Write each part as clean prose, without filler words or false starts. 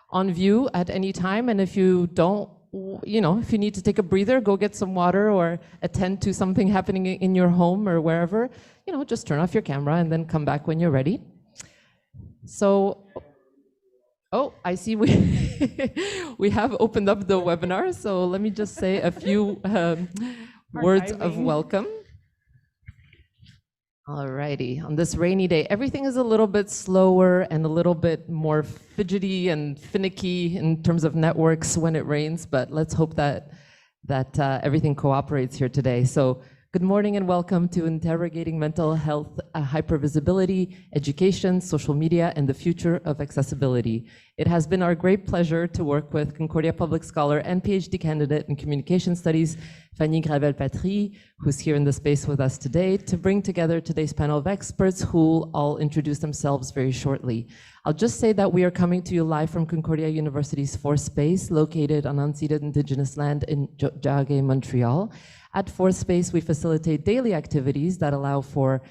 on view at any time. And if you don't, if you need to take a breather, go get some water or attend to something happening in your home or wherever, just turn off your camera and then come back when you're ready. So, I see we have opened up the webinar. So let me just say a few words of welcome. Alrighty, on this rainy day, everything is a little bit slower and a little bit more fidgety and finicky in terms of networks when it rains, but let's hope that everything cooperates here today. So good morning and welcome to Interrogating Mental Health, Hypervisibility, Education, Social Media, and the Future of Accessibility. It has been our great pleasure to work with Concordia Public Scholar and PhD candidate in Communication Studies, Fanny Gravel-Patry, who's here in the space with us today, to bring together today's panel of experts who will all introduce themselves very shortly. I'll just say that we are coming to you live from Concordia University's Fourth Space, located on unceded Indigenous land in Jagé, Montreal. At Fourth Space, we facilitate daily activities that allow for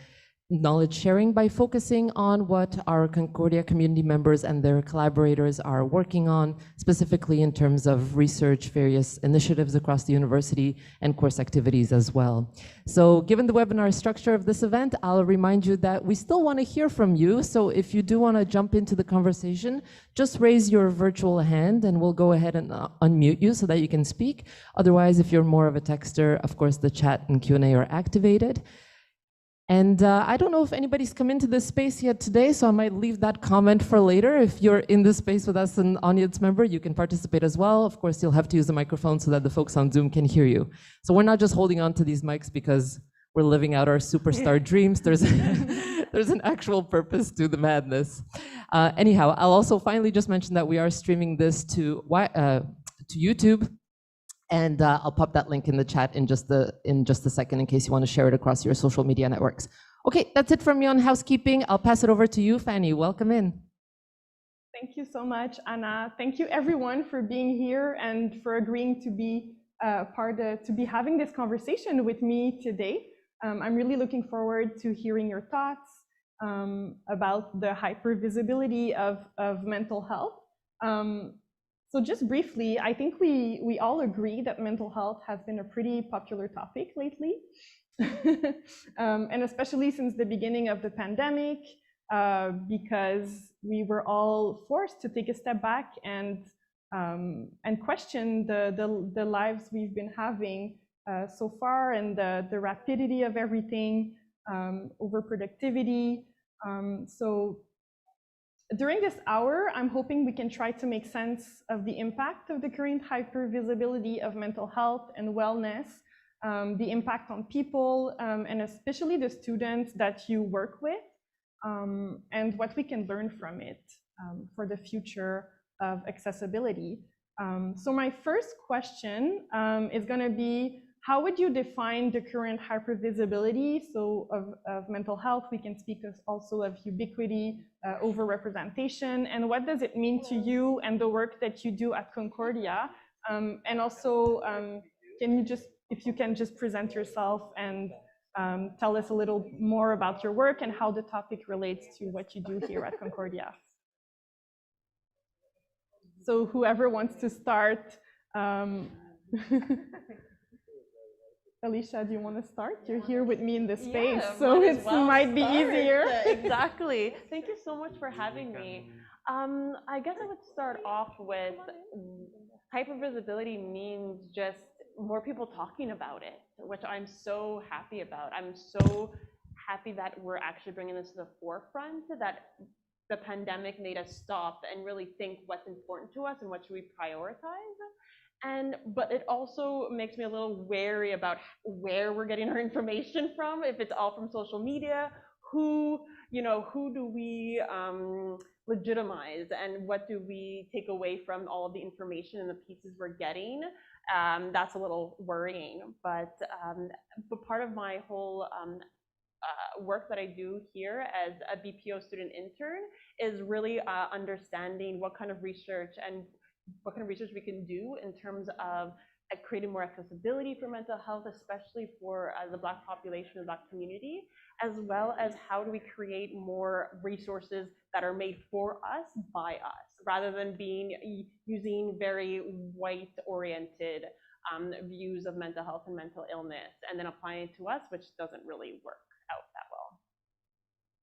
knowledge sharing by focusing on what our Concordia community members and their collaborators are working on, specifically in terms of research, various initiatives across the university, and course activities as well. So given the webinar structure of this event, I'll remind you that we still want to hear from you. So if you do want to jump into the conversation, just raise your virtual hand and we'll go ahead and unmute you so that you can speak. Otherwise, if you're more of a texter, of course, the chat and Q&A are activated. And I don't know if anybody's come into this space yet today, so I might leave that comment for later. If you're in this space with us, an audience member, you can participate as well. Of course, you'll have to use the microphone so that the folks on Zoom can hear you. So we're not just holding on to these mics because we're living out our superstar dreams. There's an actual purpose to the madness. Anyhow, I'll also finally just mention that we are streaming this to YouTube. And I'll pop that link in the chat in just a second in case you want to share it across your social media networks. Okay, that's it from me on housekeeping. I'll pass it over to you, Fanny. Welcome in. Thank you so much, Anna. Thank you everyone for being here and for agreeing to be having this conversation with me today. I'm really looking forward to hearing your thoughts about the hypervisibility of mental health. So just briefly, I think we all agree that mental health has been a pretty popular topic lately. And especially since the beginning of the pandemic, because we were all forced to take a step back and question the lives we've been having so far, and the rapidity of everything, overproductivity. So during this hour, I'm hoping we can try to make sense of the impact of the current hypervisibility of mental health and wellness, the impact on people, and especially the students that you work with, and what we can learn from it for the future of accessibility. So my first question is going to be, how would you define the current hypervisibility of mental health? We can speak also of ubiquity, overrepresentation, and what does it mean to you and the work that you do at Concordia? And also, if you can just present yourself and tell us a little more about your work and how the topic relates to what you do here at Concordia. So whoever wants to start. Alicia, do you want to start? You're here with me in this space, so it might be easier. Exactly. Thank you so much for having me. I guess I would start off with hypervisibility means just more people talking about it, which I'm so happy about. I'm so happy that we're actually bringing this to the forefront, that the pandemic made us stop and really think what's important to us and what should we prioritize. But it also makes me a little wary about where we're getting our information from. If it's all from social media, who do we legitimize, and what do we take away from all of the information and the pieces we're getting? That's a little worrying. But part of my whole work that I do here as a BPO student intern is really understanding what kind of research we can do in terms of creating more accessibility for mental health, especially for the Black population and Black community, as well as how do we create more resources that are made for us by us, rather than using very white-oriented views of mental health and mental illness, and then applying it to us, which doesn't really work out that well.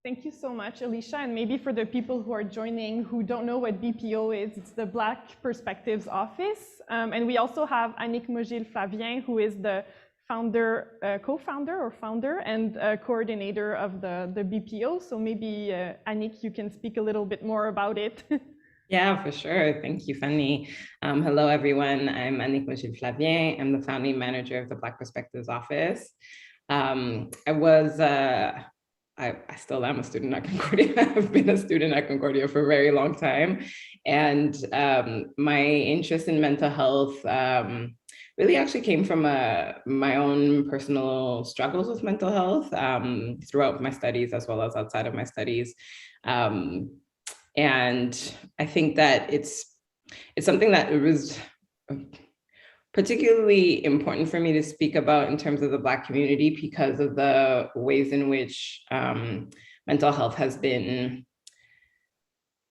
Thank you so much, Alicia. And maybe for the people who are joining who don't know what BPO is, it's the Black Perspectives Office. And we also have Annick Mogil-Flavien, who is the co-founder or founder and coordinator of the BPO. So maybe, Annick, you can speak a little bit more about it. Yeah, for sure. Thank you, Fanny. Hello, everyone. I'm Annick Mogil-Flavien. I'm the founding manager of the Black Perspectives Office. I still am a student at Concordia. I've been a student at Concordia for a very long time. And my interest in mental health really actually came from my own personal struggles with mental health throughout my studies as well as outside of my studies. And I think that it's something that it was particularly important for me to speak about in terms of the Black community because of the ways in which mental health has been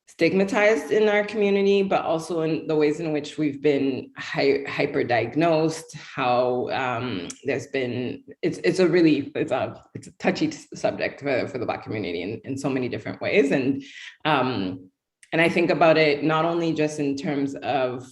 stigmatized in our community, but also in the ways in which we've been hyper-diagnosed, how there's been, it's a touchy subject for the Black community in so many different ways. And I think about it not only just in terms of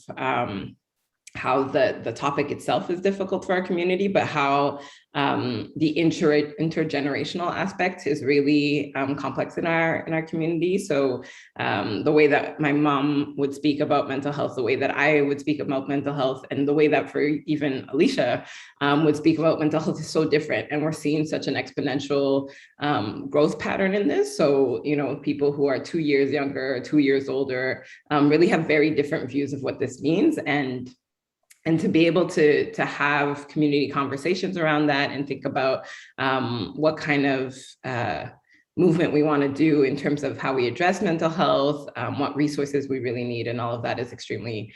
how the topic itself is difficult for our community, but how the intergenerational aspect is really complex in our community. So the way that my mom would speak about mental health, the way that I would speak about mental health, and the way that for even Alicia would speak about mental health is so different. And we're seeing such an exponential growth pattern in this. So, you know, people who are 2 years younger, or 2 years older, really have very different views of what this means. And to be able to have community conversations around that and think about what kind of movement we want to do in terms of how we address mental health, what resources we really need, and all of that is extremely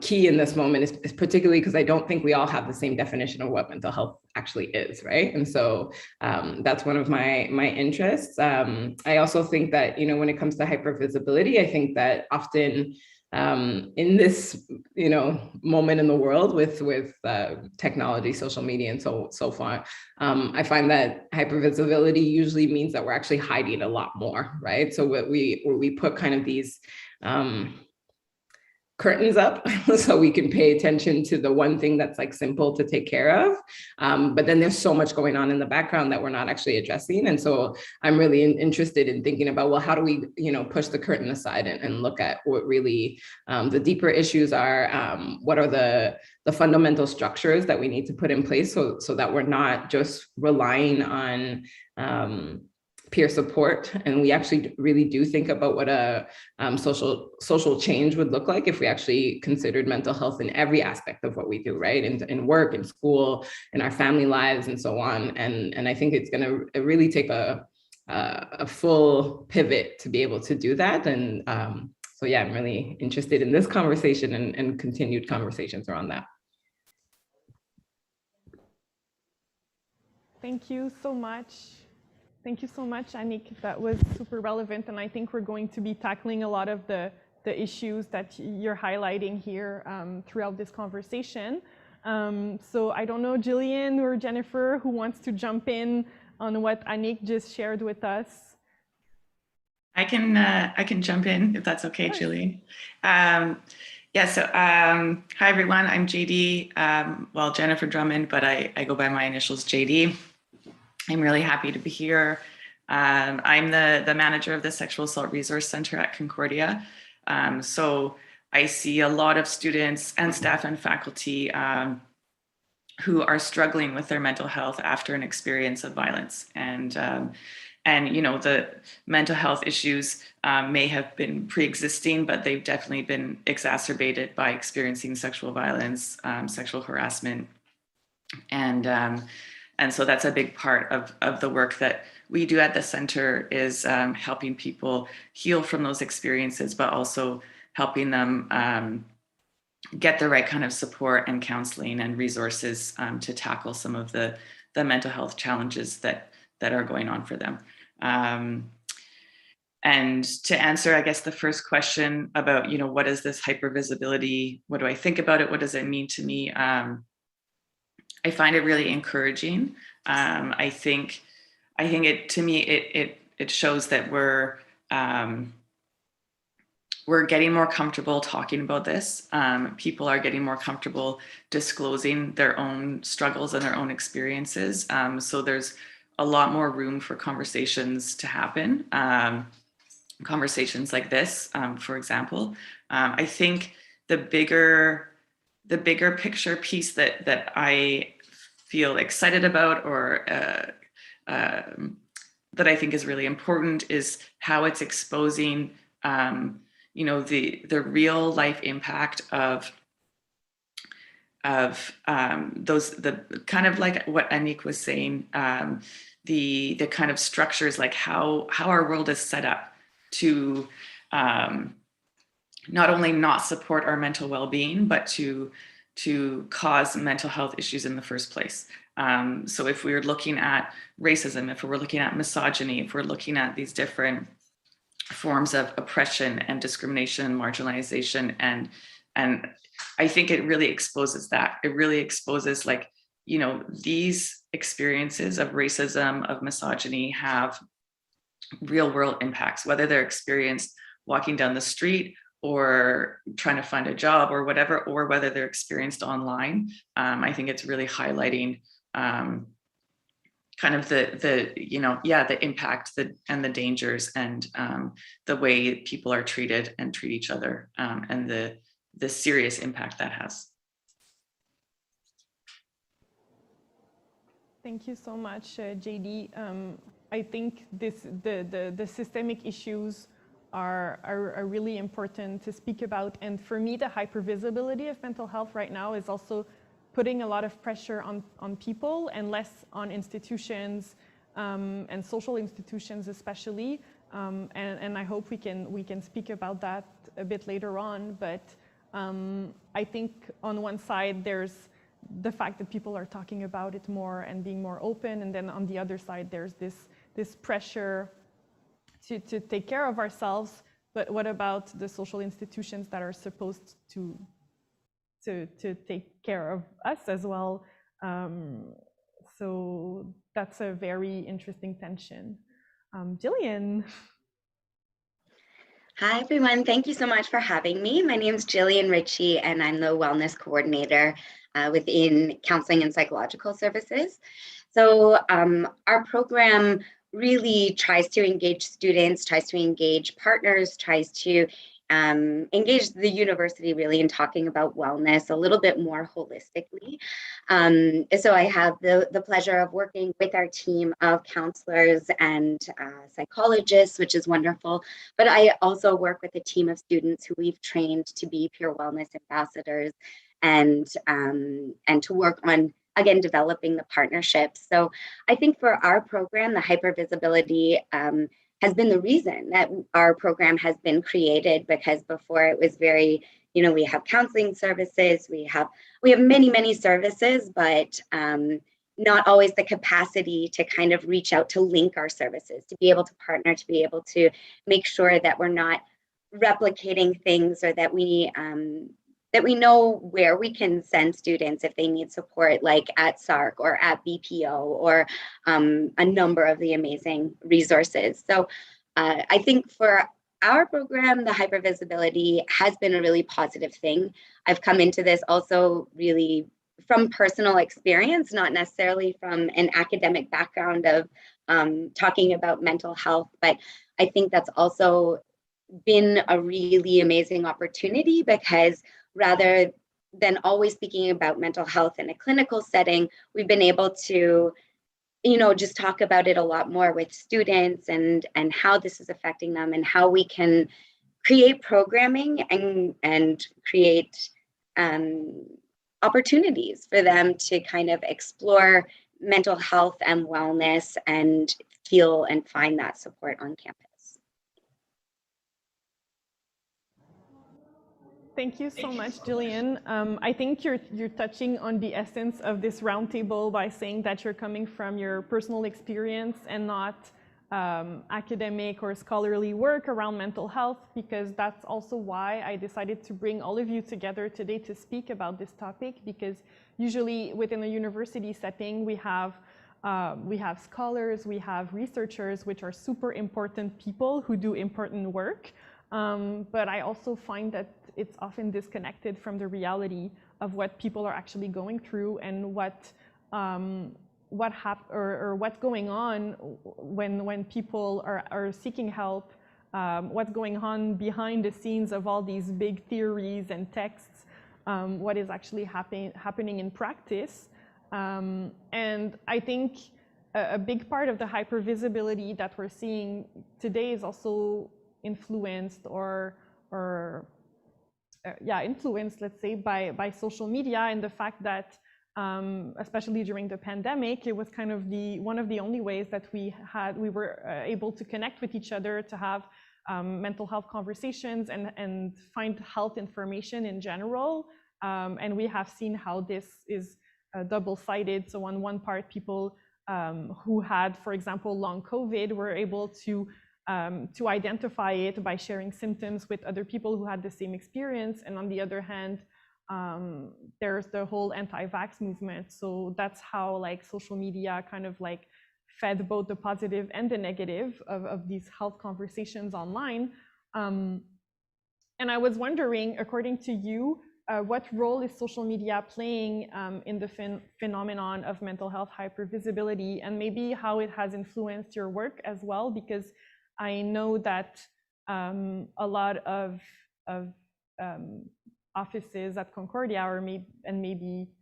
key in this moment, is particularly because I don't think we all have the same definition of what mental health actually is, right? And so that's one of my interests. I also think that, you know, when it comes to hypervisibility, I think that often in this, you know, moment in the world with technology, social media, and so far, I find that hypervisibility usually means that we're actually hiding a lot more, right? So what we put kind of these curtains up so we can pay attention to the one thing that's like simple to take care of. But then there's so much going on in the background that we're not actually addressing. And so I'm really interested in thinking about, well, how do we, you know, push the curtain aside and look at what really the deeper issues are, what are the fundamental structures that we need to put in place so that we're not just relying on peer support, and we actually really do think about what a social change would look like if we actually considered mental health in every aspect of what we do, right? In work, in school, in our family lives, and so on. And I think it's going to really take a full pivot to be able to do that. And so yeah, I'm really interested in this conversation and continued conversations around that. Thank you so much. Thank you so much, Annick. That was super relevant, and I think we're going to be tackling a lot of the issues that you're highlighting here throughout this conversation. So I don't know, Jillian or Jennifer, who wants to jump in on what Annick just shared with us? I can jump in if that's okay, Jillian. Hi everyone, I'm JD, well, Jennifer Drummond, but I go by my initials JD. I'm really happy to be here. I'm the manager of the Sexual Assault Resource Center at Concordia. So I see a lot of students and staff and faculty who are struggling with their mental health after an experience of violence. And you know, the mental health issues may have been pre-existing, but they've definitely been exacerbated by experiencing sexual violence, sexual harassment. And so that's a big part of the work that we do at the center, is helping people heal from those experiences, but also helping them get the right kind of support and counseling and resources to tackle some of the mental health challenges that are going on for them. And to answer, I guess, the first question about, what is this hypervisibility? What do I think about it? What does it mean to me? I find it really encouraging. I think it, to me, it shows that we're getting more comfortable talking about this. People are getting more comfortable disclosing their own struggles and their own experiences. So there's a lot more room for conversations to happen. Conversations like this, for example. I think the bigger picture piece that I feel excited about, or that I think is really important, is how it's exposing the real life impact of those, the kind of like what Anik was saying, the kind of structures, like how our world is set up to not only not support our mental well-being, but to cause mental health issues in the first place. So if we're looking at racism, if we're looking at misogyny, if we're looking at these different forms of oppression and discrimination and marginalization, and I think it really exposes that. It really exposes, like, these experiences of racism, of misogyny, have real world impacts, whether they're experienced walking down the street or trying to find a job or whatever, or whether they're experienced online. I think it's really highlighting kind of the impact and the dangers, and the way people are treated and treat each other, and the serious impact that has. Thank you so much, JD. I think the systemic issues are really important to speak about. And for me, the hypervisibility of mental health right now is also putting a lot of pressure on people and less on institutions, and social institutions especially. And I hope we can speak about that a bit later on. But I think on one side, there's the fact that people are talking about it more and being more open. And then on the other side, there's this pressure to take care of ourselves. But what about the social institutions that are supposed to take care of us as well? So that's a very interesting tension. Jillian. Hi, everyone. Thank you so much for having me. My name is Jillian Ritchie, and I'm the Wellness Coordinator within Counseling and Psychological Services. So our program really tries to engage students, tries to engage partners, tries to engage the university really in talking about wellness a little bit more holistically. So I have the pleasure of working with our team of counselors and psychologists, which is wonderful. But I also work with a team of students who we've trained to be peer wellness ambassadors, and to work on, again, developing the partnerships. So I think for our program, the hypervisibility has been the reason that our program has been created, because before it was very, we have counseling services, we have many services, but not always the capacity to kind of reach out to link our services, to be able to partner, to be able to make sure that we're not replicating things, or that we know where we can send students if they need support, like at SARC or at BPO, or a number of the amazing resources. So I think for our program, the hypervisibility has been a really positive thing. I've come into this also really from personal experience, not necessarily from an academic background of talking about mental health, but I think that's also been a really amazing opportunity, because rather than always speaking about mental health in a clinical setting, we've been able to, just talk about it a lot more with students, and how this is affecting them, and how we can create programming and create opportunities for them to kind of explore mental health and wellness and feel and find that support on campus. Thank you so much, Jillian. I think you're touching on the essence of this roundtable by saying that you're coming from your personal experience and not academic or scholarly work around mental health, because that's also why I decided to bring all of you together today to speak about this topic, because usually within a university setting, we have scholars, we have researchers, which are super important people who do important work. But I also find that it's often disconnected from the reality of what people are actually going through and what's going on when people are seeking help, what's going on behind the scenes of all these big theories and texts, what is actually happening in practice. And I think a big part of the hypervisibility that we're seeing today is also influenced influenced, let's say, by social media, and the fact that especially during the pandemic, it was kind of one of the only ways that we were able to connect with each other, to have mental health conversations and find health information in general. And we have seen how this is double-sided. So on one part, people who had, for example, long COVID were able to identify it by sharing symptoms with other people who had the same experience. And on the other hand, there's the whole anti-vax movement. So that's how like social media kind of like fed both the positive and the negative of these health conversations online. And I was wondering, according to you, what role is social media playing in the phenomenon of mental health hypervisibility, and maybe how it has influenced your work as well? Because I know that a lot of offices at Concordia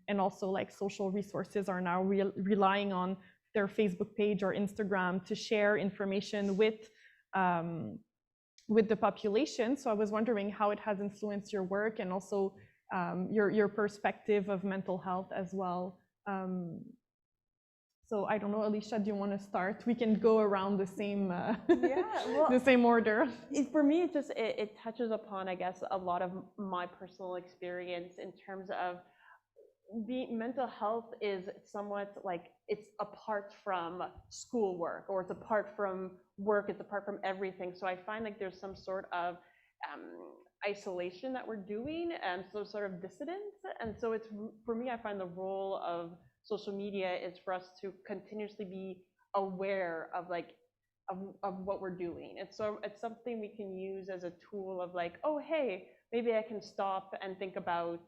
and also like social resources are now relying on their Facebook page or Instagram to share information with the population. So I was wondering how it has influenced your work and also your perspective of mental health as well. So I don't know, Alicia, do you want to start? We can go around the same the same order. For me, it touches upon, I guess, a lot of my personal experience in terms of the mental health is somewhat like it's apart from schoolwork, or it's apart from work, it's apart from everything. So I find like there's some sort of isolation that we're doing, and so sort of dissidence. And so it's, for me, I find the role of social media is for us to continuously be aware of like of what we're doing. And so it's something we can use as a tool of like, oh hey, maybe I can stop and think about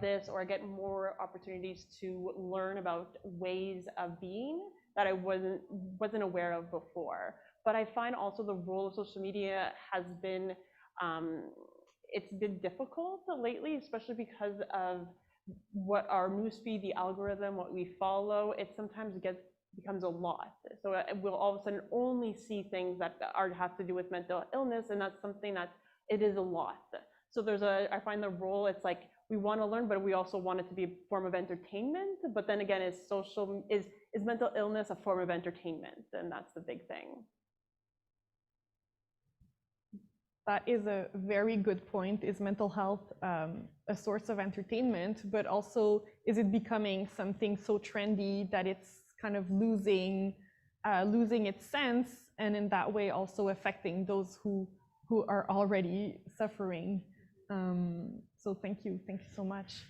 this, or I get more opportunities to learn about ways of being that I wasn't aware of before. But I find also the role of social media has been it's been difficult lately, especially because of what our newsfeed, the algorithm, what we follow, it sometimes becomes a lot. So we'll all of a sudden only see things that have to do with mental illness, and that's something that it is a lot. So I find the role, it's like we want to learn, but we also want it to be a form of entertainment. But then again, is mental illness a form of entertainment? And that's the big thing. That is a very good point. Is mental health a source of entertainment, but also is it becoming something so trendy that it's kind of losing its sense, and in that way also affecting those who are already suffering? So thank you so much.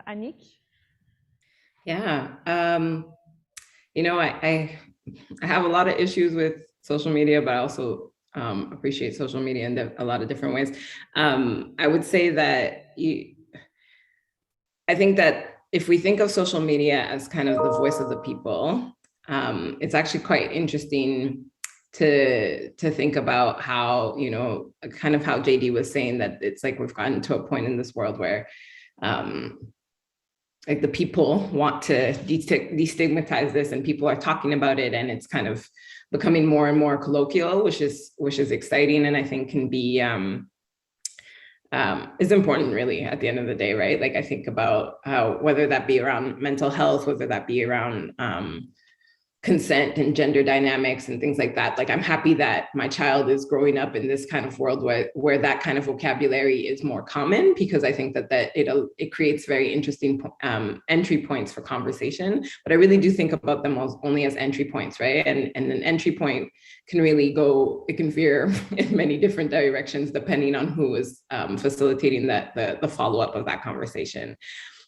Annick? Yeah, I have a lot of issues with social media, but I also appreciate social media in a lot of different ways. I would say that I think that if we think of social media as kind of the voice of the people, it's actually quite interesting to think about how, kind of how JD was saying, that it's like we've gotten to a point in this world where like the people want to destigmatize this, and people are talking about it, and it's kind of becoming more and more colloquial, which is exciting, and I think can be is important really at the end of the day, right? Like I think about how, whether that be around mental health, whether that be around consent and gender dynamics and things like that. Like, I'm happy that my child is growing up in this kind of world where that kind of vocabulary is more common, because I think that it creates very interesting entry points for conversation. But I really do think about them only as entry points, right? And an entry point can really it can veer in many different directions depending on who is facilitating the follow-up of that conversation.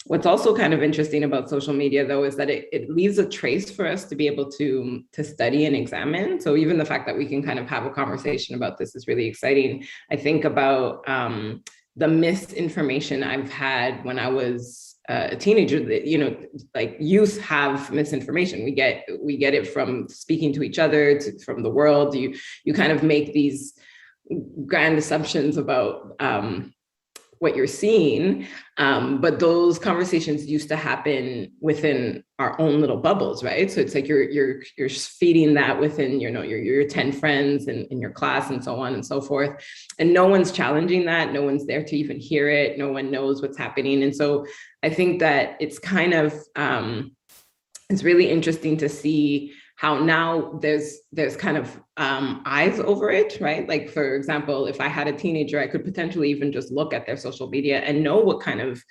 What's also kind of interesting about social media, though, is that it leaves a trace for us to be able to study and examine. So even the fact that we can kind of have a conversation about this is really exciting. I think about the misinformation I've had when I was a teenager. That, you know, like, youth have misinformation. We get it from speaking to each other, from the world. You kind of make these grand assumptions about what you're seeing, but those conversations used to happen within our own little bubbles, right? So it's like you're feeding that within, you know, your 10 friends in your class and so on and so forth, and no one's challenging that. No one's there to even hear it. No one knows what's happening. And so I think that it's kind of it's really interesting to see how now there's kind of eyes over it, right? Like, for example, if I had a teenager, I could potentially even just look at their social media and know what kind of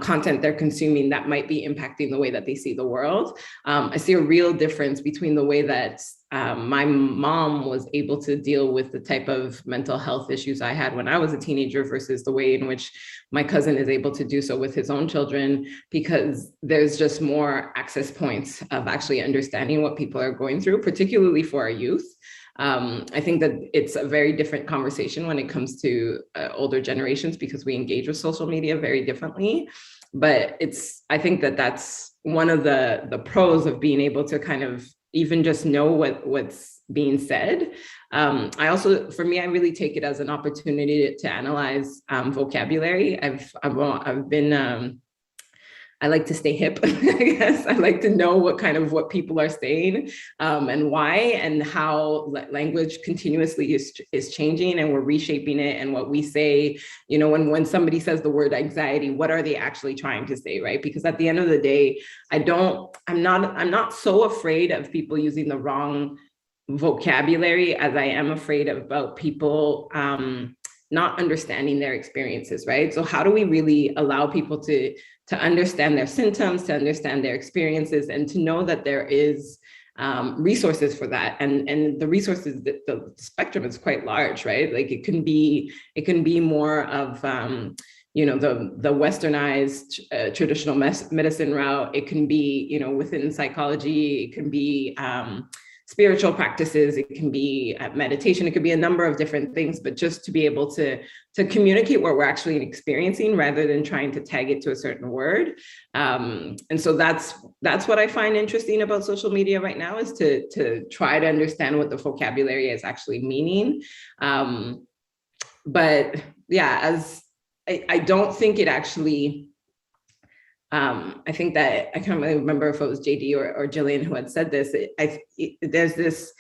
content they're consuming that might be impacting the way that they see the world. I see a real difference between the way that my mom was able to deal with the type of mental health issues I had when I was a teenager versus the way in which my cousin is able to do so with his own children, because there's just more access points of actually understanding what people are going through, particularly for our youth. I think that it's a very different conversation when it comes to older generations, because we engage with social media very differently. But I think that that's one of the pros of being able to kind of even just know what's being said. I also, for me, I really take it as an opportunity to analyze vocabulary. I've been I like to stay hip, I guess. I like to know what people are saying and why, and how language continuously is changing, and we're reshaping it. And what we say, you know, when somebody says the word anxiety, what are they actually trying to say, right? Because at the end of the day, I'm not so afraid of people using the wrong vocabulary as I am afraid about people not understanding their experiences, right? So how do we really allow people to understand their symptoms, to understand their experiences, and to know that there is resources for that, and the resources, the spectrum is quite large, right? Like, it can be more of you know, the westernized traditional medicine route. It can be, you know, within psychology. It can be spiritual practices, it can be meditation, it could be a number of different things, but just to be able to communicate what we're actually experiencing rather than trying to tag it to a certain word. And so that's what I find interesting about social media right now, is to try to understand what the vocabulary is actually meaning. But yeah, I don't think it actually, I think that, I can't really remember if it was JD or Jillian who had said this. There's this,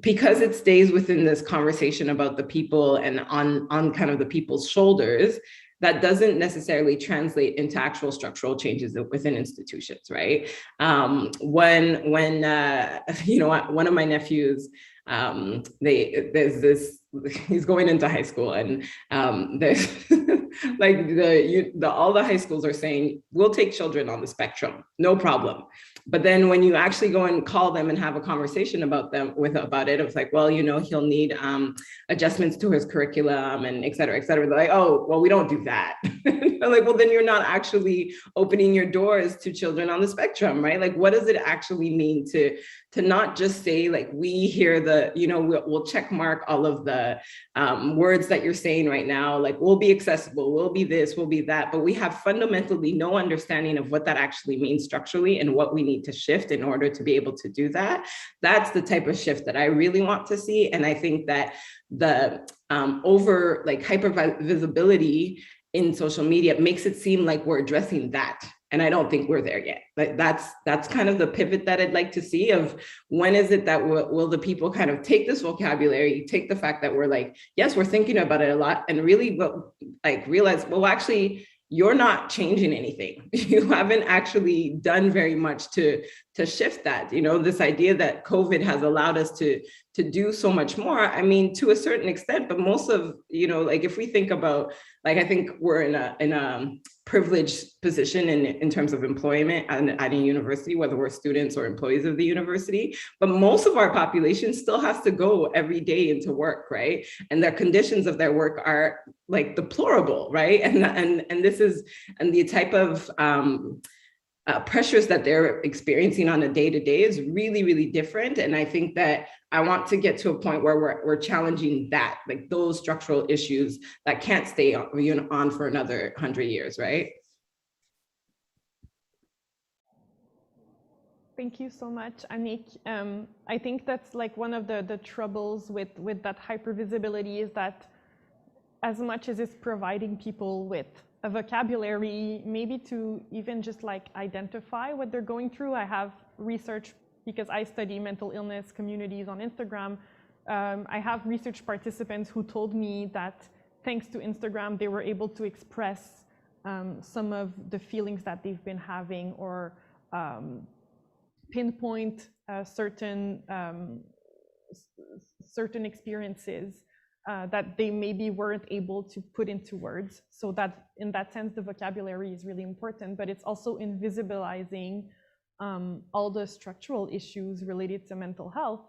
because it stays within this conversation about the people and on kind of the people's shoulders, that doesn't necessarily translate into actual structural changes within institutions, right? When you know, one of my nephews, there's this, he's going into high school, and there's like all the high schools are saying, we'll take children on the spectrum, no problem. But then when you actually go and call them and have a conversation about it, it's like, well, you know, he'll need adjustments to his curriculum and et cetera, et cetera. They're like, oh, well, we don't do that. I'm like, well, then you're not actually opening your doors to children on the spectrum, right? Like, what does it actually mean to not just say, like, we hear the, you know, we'll check mark all of the words that you're saying right now, like, we'll be accessible, we'll be this, we'll be that, but we have fundamentally no understanding of what that actually means structurally and what we need to shift in order to be able to do that. That's the type of shift that I really want to see. And I think that the over like hypervisibility in social media makes it seem like we're addressing that. And I don't think we're there yet. But that's kind of the pivot that I'd like to see, of when is it that will the people kind of take this vocabulary, take the fact that we're like, yes, we're thinking about it a lot, and really realize, well, actually, you're not changing anything. You haven't actually done very much to shift that, this idea that COVID has allowed us to do so much more. I mean, to a certain extent, but most of, like if we think about, like, I think we're in a privileged position in terms of employment at a university, whether we're students or employees of the university, but most of our population still has to go every day into work, right? And their conditions of their work are like deplorable, right? And this is, and the type of pressures that they're experiencing on a day-to-day is really, really different. And I think that I want to get to a point where we're challenging that, like those structural issues that can't stay on for another 100 years, right? Thank you so much, Anik. I think that's like one of the troubles with that hypervisibility is that as much as it's providing people with a vocabulary, maybe to even just like identify what they're going through. I have research, because I study mental illness communities on Instagram. I have research participants who told me that thanks to Instagram, they were able to express some of the feelings that they've been having, or pinpoint certain experiences that they maybe weren't able to put into words. So that in that sense, the vocabulary is really important, but it's also invisibilizing all the structural issues related to mental health.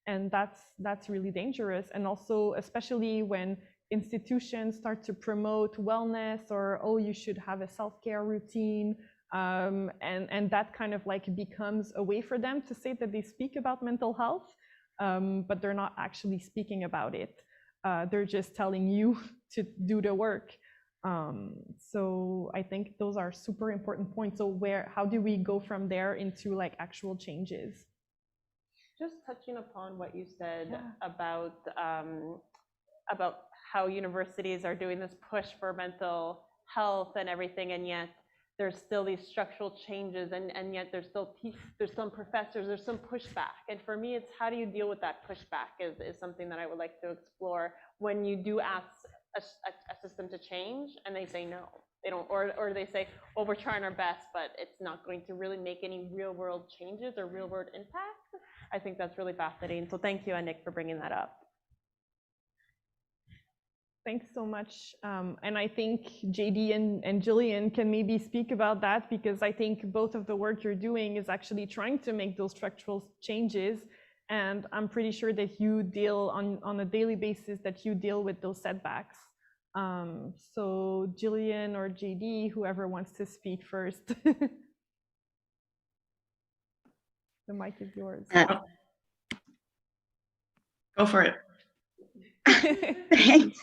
And that's really dangerous. And also, especially when institutions start to promote wellness, or, oh, you should have a self-care routine. And that kind of like becomes a way for them to say that they speak about mental health, but they're not actually speaking about it. They're just telling you to do the work. So I think those are super important points. So how do we go from there into like actual changes? Just touching upon what you said about how universities are doing this push for mental health and everything, and yet there's still these structural changes, and yet there's some professors, there's some pushback. And for me, it's how do you deal with that pushback is something that I would like to explore when you do ask a system to change and they say no, they don't, or they say, well, we're trying our best, but it's not going to really make any real world changes or real world impact. I think that's really fascinating. So thank you, Anik, for bringing that up. Thanks so much. And I think JD and Jillian can maybe speak about that, because I think both of the work you're doing is actually trying to make those structural changes. And I'm pretty sure that you deal on a daily basis, that you deal with those setbacks. So Jillian or JD, whoever wants to speak first. The mic is yours. Go for it. Thanks.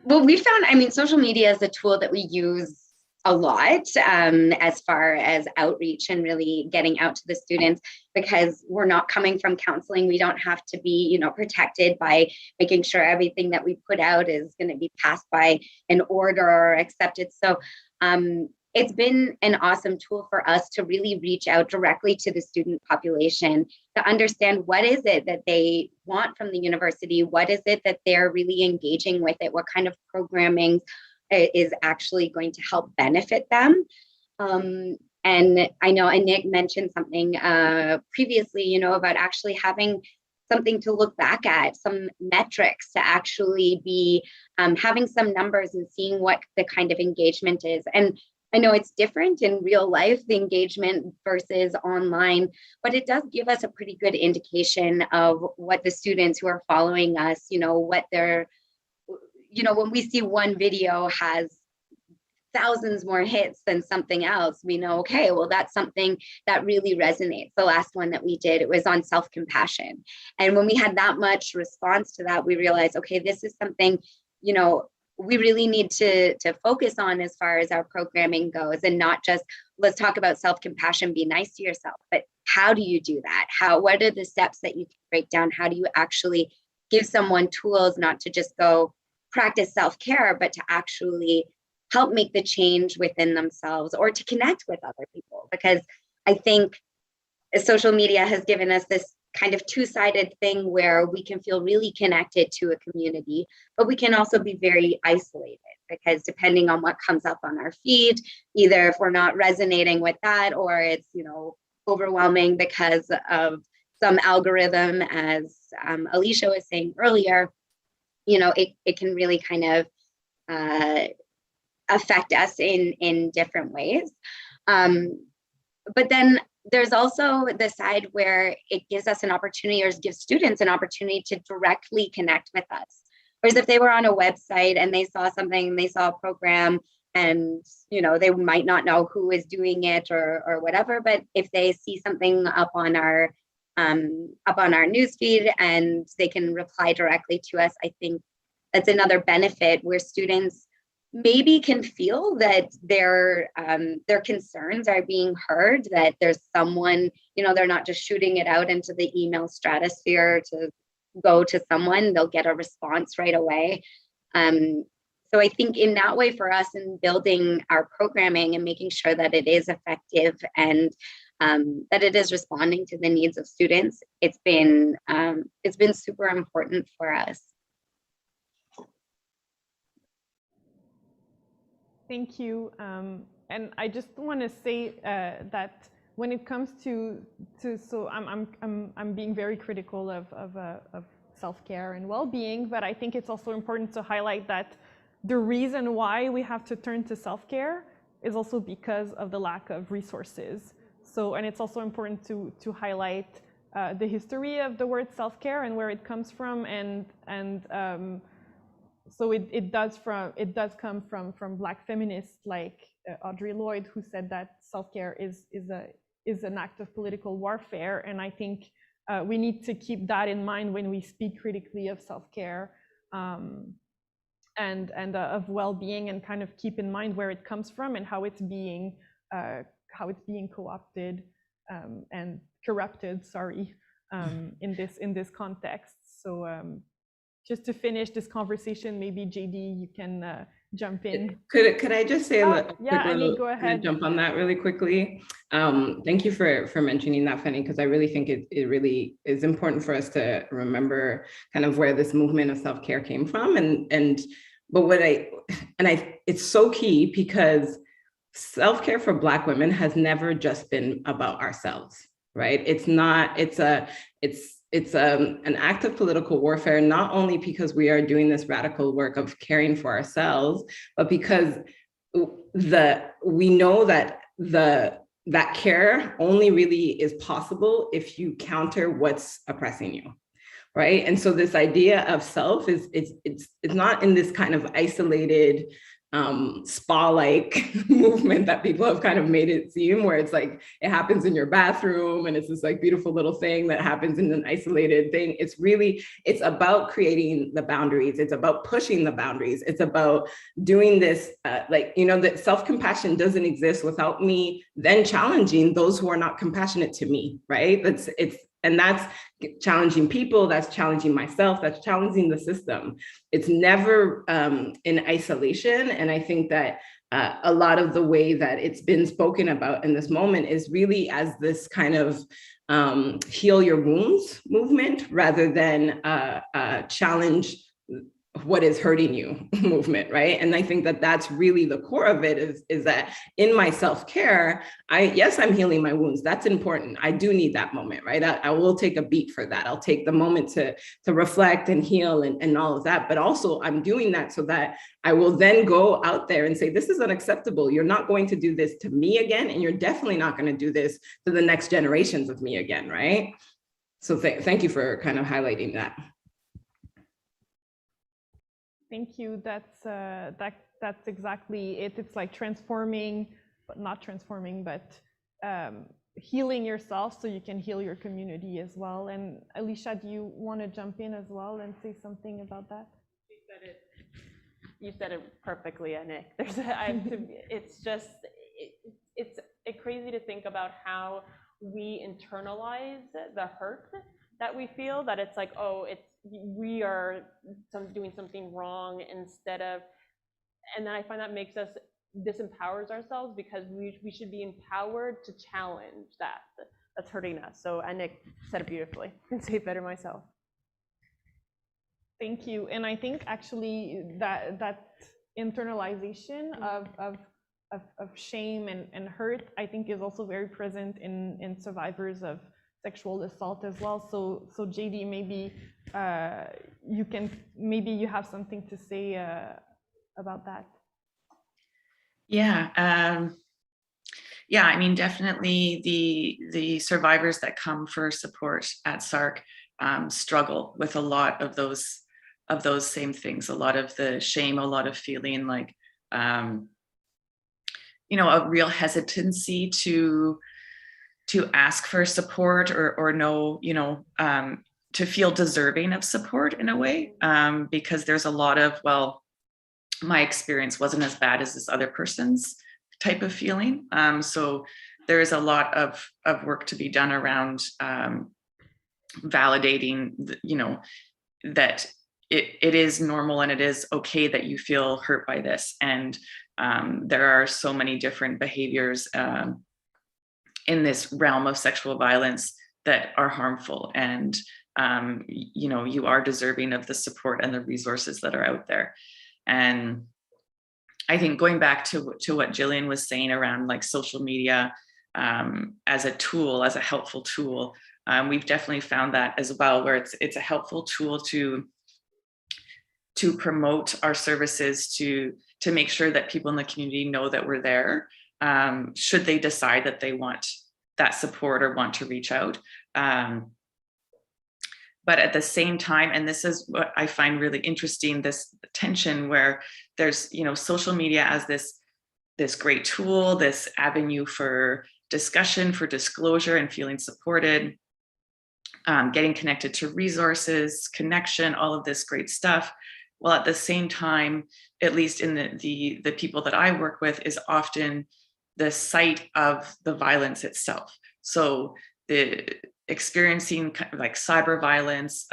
Well, we found, social media is a tool that we use a lot as far as outreach and really getting out to the students, because we're not coming from counseling. We don't have to be, protected by making sure everything that we put out is going to be passed by an order or accepted. So it's been an awesome tool for us to really reach out directly to the student population to understand what is it that they want from the university, what is it that they're really engaging with it, what kind of programming is actually going to help benefit them. And I know Anik mentioned something previously, about actually having something to look back at, some metrics to actually be having some numbers and seeing what the kind of engagement is. And I know it's different in real life, the engagement versus online, but it does give us a pretty good indication of what the students who are following us, what they're, when we see one video has thousands more hits than something else, we know, okay, well, that's something that really resonates. The last one that we did, it was on self-compassion. And when we had that much response to that, we realized, okay, this is something, we really need to focus on as far as our programming goes, and not just let's talk about self-compassion, be nice to yourself, but how do you do that? What are the steps that you can break down? How do you actually give someone tools not to just go practice self-care, but to actually help make the change within themselves or to connect with other people? Because I think social media has given us this kind of two-sided thing where we can feel really connected to a community, but we can also be very isolated, because depending on what comes up on our feed, either if we're not resonating with that, or it's, overwhelming because of some algorithm, as Alicia was saying earlier, you know, it can really kind of affect us in different ways. But then there's also the side where it gives us an opportunity, or gives students an opportunity to directly connect with us. Whereas if they were on a website and they saw something, they saw a program, and you know, they might not know who is doing it or whatever, but if they see something up on our newsfeed and they can reply directly to us, I think that's another benefit where students maybe can feel that their concerns are being heard, that there's someone, you know, they're not just shooting it out into the email stratosphere to go to someone, they'll get a response right away. So I think in that way, for us, in building our programming and making sure that it is effective and that it is responding to the needs of students, it's been super important for us. Thank you. And I just want to say that when it comes to so I'm being very critical of self-care and well-being, but I think it's also important to highlight that the reason why we have to turn to self-care is also because of the lack of resources. So, and it's also important to highlight the history of the word self-care and where it comes from, and so it does come from Black feminists like Audre Lorde, who said that self-care is an act of political warfare, and I think we need to keep that in mind when we speak critically of self-care and of well-being, and kind of keep in mind where it comes from and how it's being co-opted and corrupted. Sorry, in this context. So. Just to finish this conversation, maybe JD, you can jump in. Could I just say go ahead. Jump on that really quickly? Thank you for mentioning that, Fanny, because I really think it really is important for us to remember kind of where this movement of self-care came from, it's so key, because self-care for Black women has never just been about ourselves, right? It's an act of political warfare, not only because we are doing this radical work of caring for ourselves, but because we know that that care only really is possible if you counter what's oppressing you, right? And so this idea of self it's not in this kind of isolated spa-like movement that people have kind of made it seem, where it's like it happens in your bathroom and it's this like beautiful little thing that happens in an isolated thing. It's about creating the boundaries. It's about pushing the boundaries. It's about doing this, that self-compassion doesn't exist without me then challenging those who are not compassionate to me, right? And that's challenging people, that's challenging myself, that's challenging the system. It's never in isolation. And I think that a lot of the way that it's been spoken about in this moment is really as this kind of heal your wounds movement, rather than challenge what is hurting you movement, right? And I think that that's really the core of it, is that in my self-care, yes, I'm healing my wounds. That's important. I do need that moment, right? I will take a beat for that. I'll take the moment to reflect and heal and all of that. But also I'm doing that so that I will then go out there and say, this is unacceptable. You're not going to do this to me again. And you're definitely not going to do this to the next generations of me again, right? So thank you for kind of highlighting that. Thank you. That's exactly it. It's like transforming, but not transforming, but healing yourself so you can heal your community as well. And Alicia, do you want to jump in as well and say something about that? You said it perfectly, Anik. It's crazy to think about how we internalize the hurt that we feel, that it's like, oh, we are doing something wrong, instead of, and then I find that makes us disempowers ourselves, because we should be empowered to challenge that's hurting us. So Anik said it beautifully. I can say it better myself. Thank you. And I think actually that internalization of of shame and hurt, I think, is also very present in survivors of sexual assault as well. So JD, maybe you have something to say about that. Yeah. Yeah, I mean, definitely the survivors that come for support at SARC struggle with a lot of those same things, a lot of the shame, a lot of feeling like, you know, a real hesitancy to ask for support or know, you know, to feel deserving of support in a way, because there's a lot of, well, my experience wasn't as bad as this other person's type of feeling. So there is a lot of work to be done around validating, you know, that it is normal and it is okay that you feel hurt by this. And there are so many different behaviors in this realm of sexual violence that are harmful. And, you know, you are deserving of the support and the resources that are out there. And I think going back to what Jillian was saying around like social media as a tool, as a helpful tool, we've definitely found that as well, where it's a helpful tool to promote our services, to make sure that people in the community know that we're there, should they decide that they want that support or want to reach out. But at the same time, and this is what I find really interesting, this tension where there's, you know, social media as this great tool, this avenue for discussion, for disclosure and feeling supported, getting connected to resources, connection, all of this great stuff. Well, at the same time, at least in the people that I work with, is often the site of the violence itself. So the experiencing like cyber violence,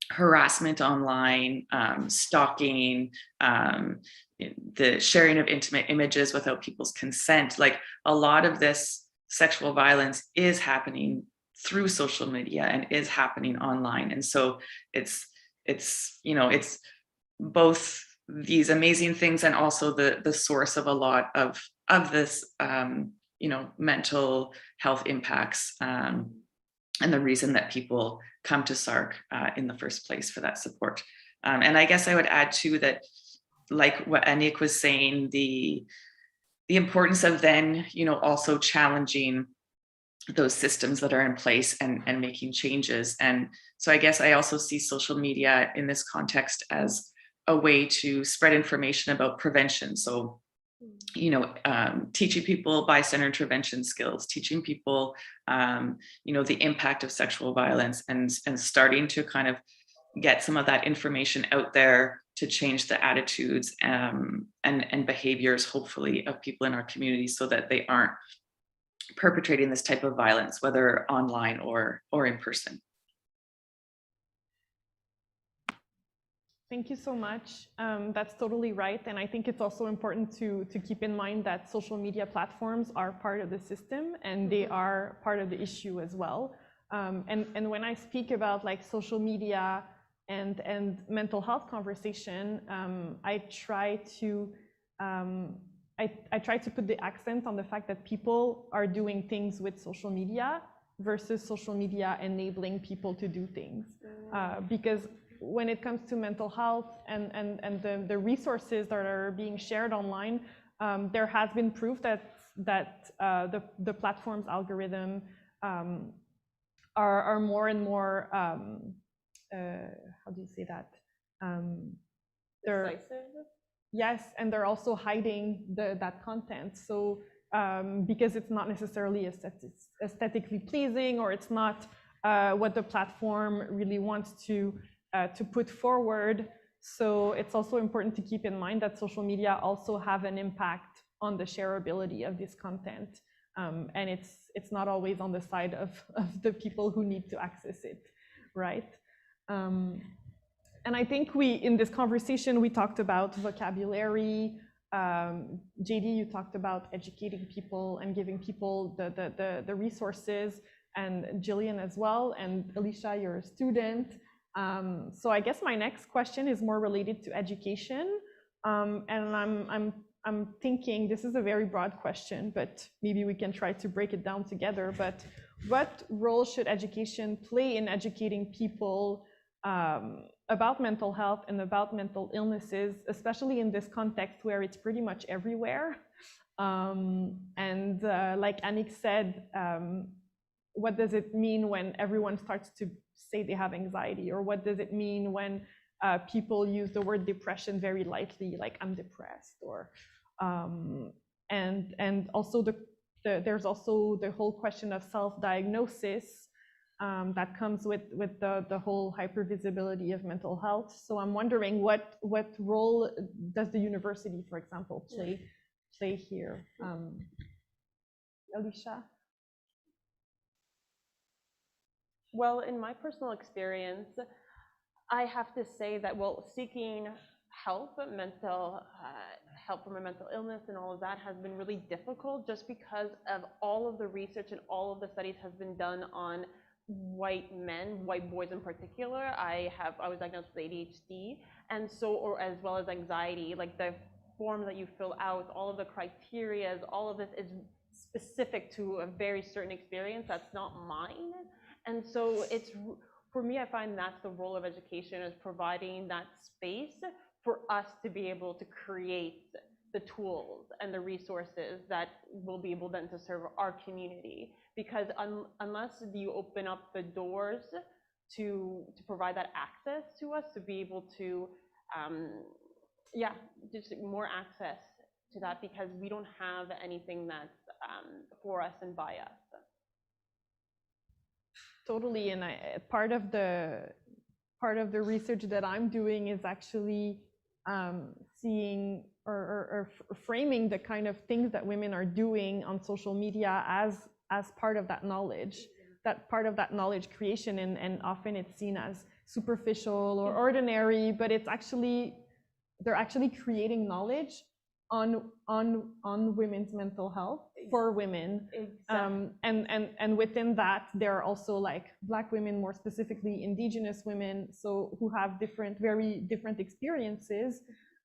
harassment online, stalking, the sharing of intimate images without people's consent, like a lot of this sexual violence is happening through social media and is happening online. And so it's you know, it's both these amazing things and also the source of a lot of this you know, mental health impacts, and the reason that people come to SARC in the first place for that support. And I guess I would add too that, like what Anik was saying, the importance of then, you know, also challenging those systems that are in place and making changes. And so I guess I also see social media in this context as a way to spread information about prevention. So, you know, teaching people bystander intervention skills, teaching people, you know, the impact of sexual violence, and starting to kind of get some of that information out there to change the attitudes and behaviors, hopefully, of people in our community so that they aren't perpetrating this type of violence, whether online or in person. Thank you so much. That's totally right. And I think it's also important to keep in mind that social media platforms are part of the system and they are part of the issue as well. And when I speak about like social media and mental health conversation, I try to put the accent on the fact that people are doing things with social media versus social media enabling people to do things. Because when it comes to mental health and the resources that are being shared online, there has been proof that the platform's algorithm are more and more, how do you say that? Yes, and they're also hiding that content. So because it's not necessarily aesthetically pleasing, or it's not what the platform really wants to put forward. So it's also important to keep in mind that social media also have an impact on the shareability of this content. And it's not always on the side of the people who need to access it, right? And I think in this conversation, we talked about vocabulary. JD, you talked about educating people and giving people the resources, and Jillian as well, and Alicia, you're a student. So I guess my next question is more related to education. And I'm thinking this is a very broad question, but maybe we can try to break it down together. But what role should education play in educating people about mental health and about mental illnesses, especially in this context where it's pretty much everywhere? Like Annick said, what does it mean when everyone starts to say they have anxiety? Or what does it mean when people use the word depression very lightly, like I'm depressed? Or and also there's also the whole question of self-diagnosis that comes with the whole hypervisibility of mental health. So I'm wondering what role does the university, for example, play here? Alicia? Well, in my personal experience, I have to say that, well, seeking help, help from a mental illness and all of that has been really difficult just because of all of the research and all of the studies has been done on white men, white boys in particular. I was diagnosed with ADHD, and so, or as well as anxiety, like the form that you fill out, all of the criteria, all of this is specific to a very certain experience that's not mine. And so it's, for me, I find that's the role of education, is providing that space for us to be able to create the tools and the resources that will be able then to serve our community. Because unless you open up the doors to provide that access to us, to be able to, yeah, just more access to that, because we don't have anything that's for us and by us. Totally, and part of the research that I'm doing is actually seeing or framing the kind of things that women are doing on social media as part of that knowledge, that part of that knowledge creation, and often it's seen as superficial or ordinary, but it's actually, they're actually creating knowledge on women's mental health for women. Exactly. And within that, there are also like Black women, more specifically Indigenous women, so who have very different experiences.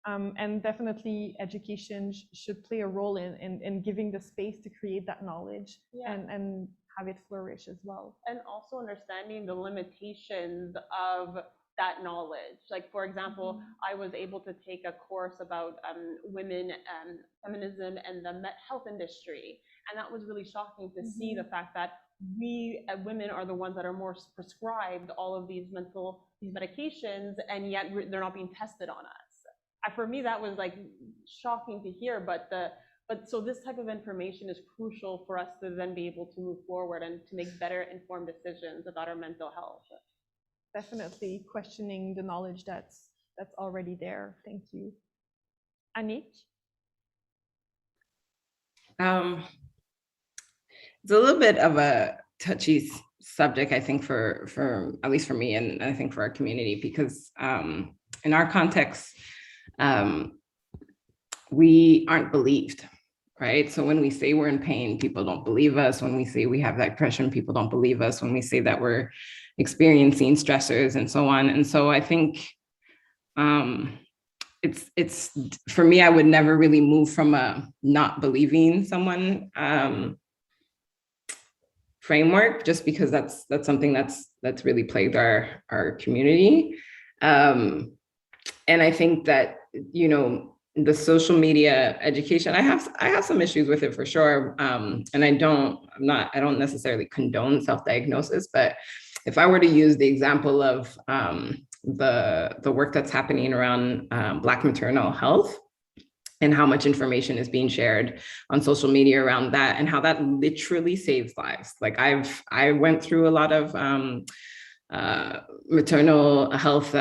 And definitely education should play a role in giving the space to create that knowledge, yeah, and have it flourish as well. And also understanding the limitations of that knowledge. Like, for example, I was able to take a course about women, feminism, and the health industry. And that was really shocking to see the fact that we women are the ones that are more prescribed all of these medications, and yet they're not being tested on us. For me, that was like shocking to hear, but so this type of information is crucial for us to then be able to move forward and to make better informed decisions about our mental health. Definitely questioning the knowledge that's already there. Thank you. Annick? It's a little bit of a touchy subject, I think, for at least for me, and I think for our community, because in our context, we aren't believed, right? So when we say we're in pain, people don't believe us. When we say we have depression, people don't believe us. When we say that we're experiencing stressors and so on. And so I think it's for me, I would never really move from a not believing someone framework, just because that's something that's really plagued our community. And I think that, you know, the social media education, I have some issues with it for sure. And I don't necessarily condone self-diagnosis, but if I were to use the example of the work that's happening around Black maternal health, and how much information is being shared on social media around that, and how that literally saves lives. Like I went through a lot of maternal health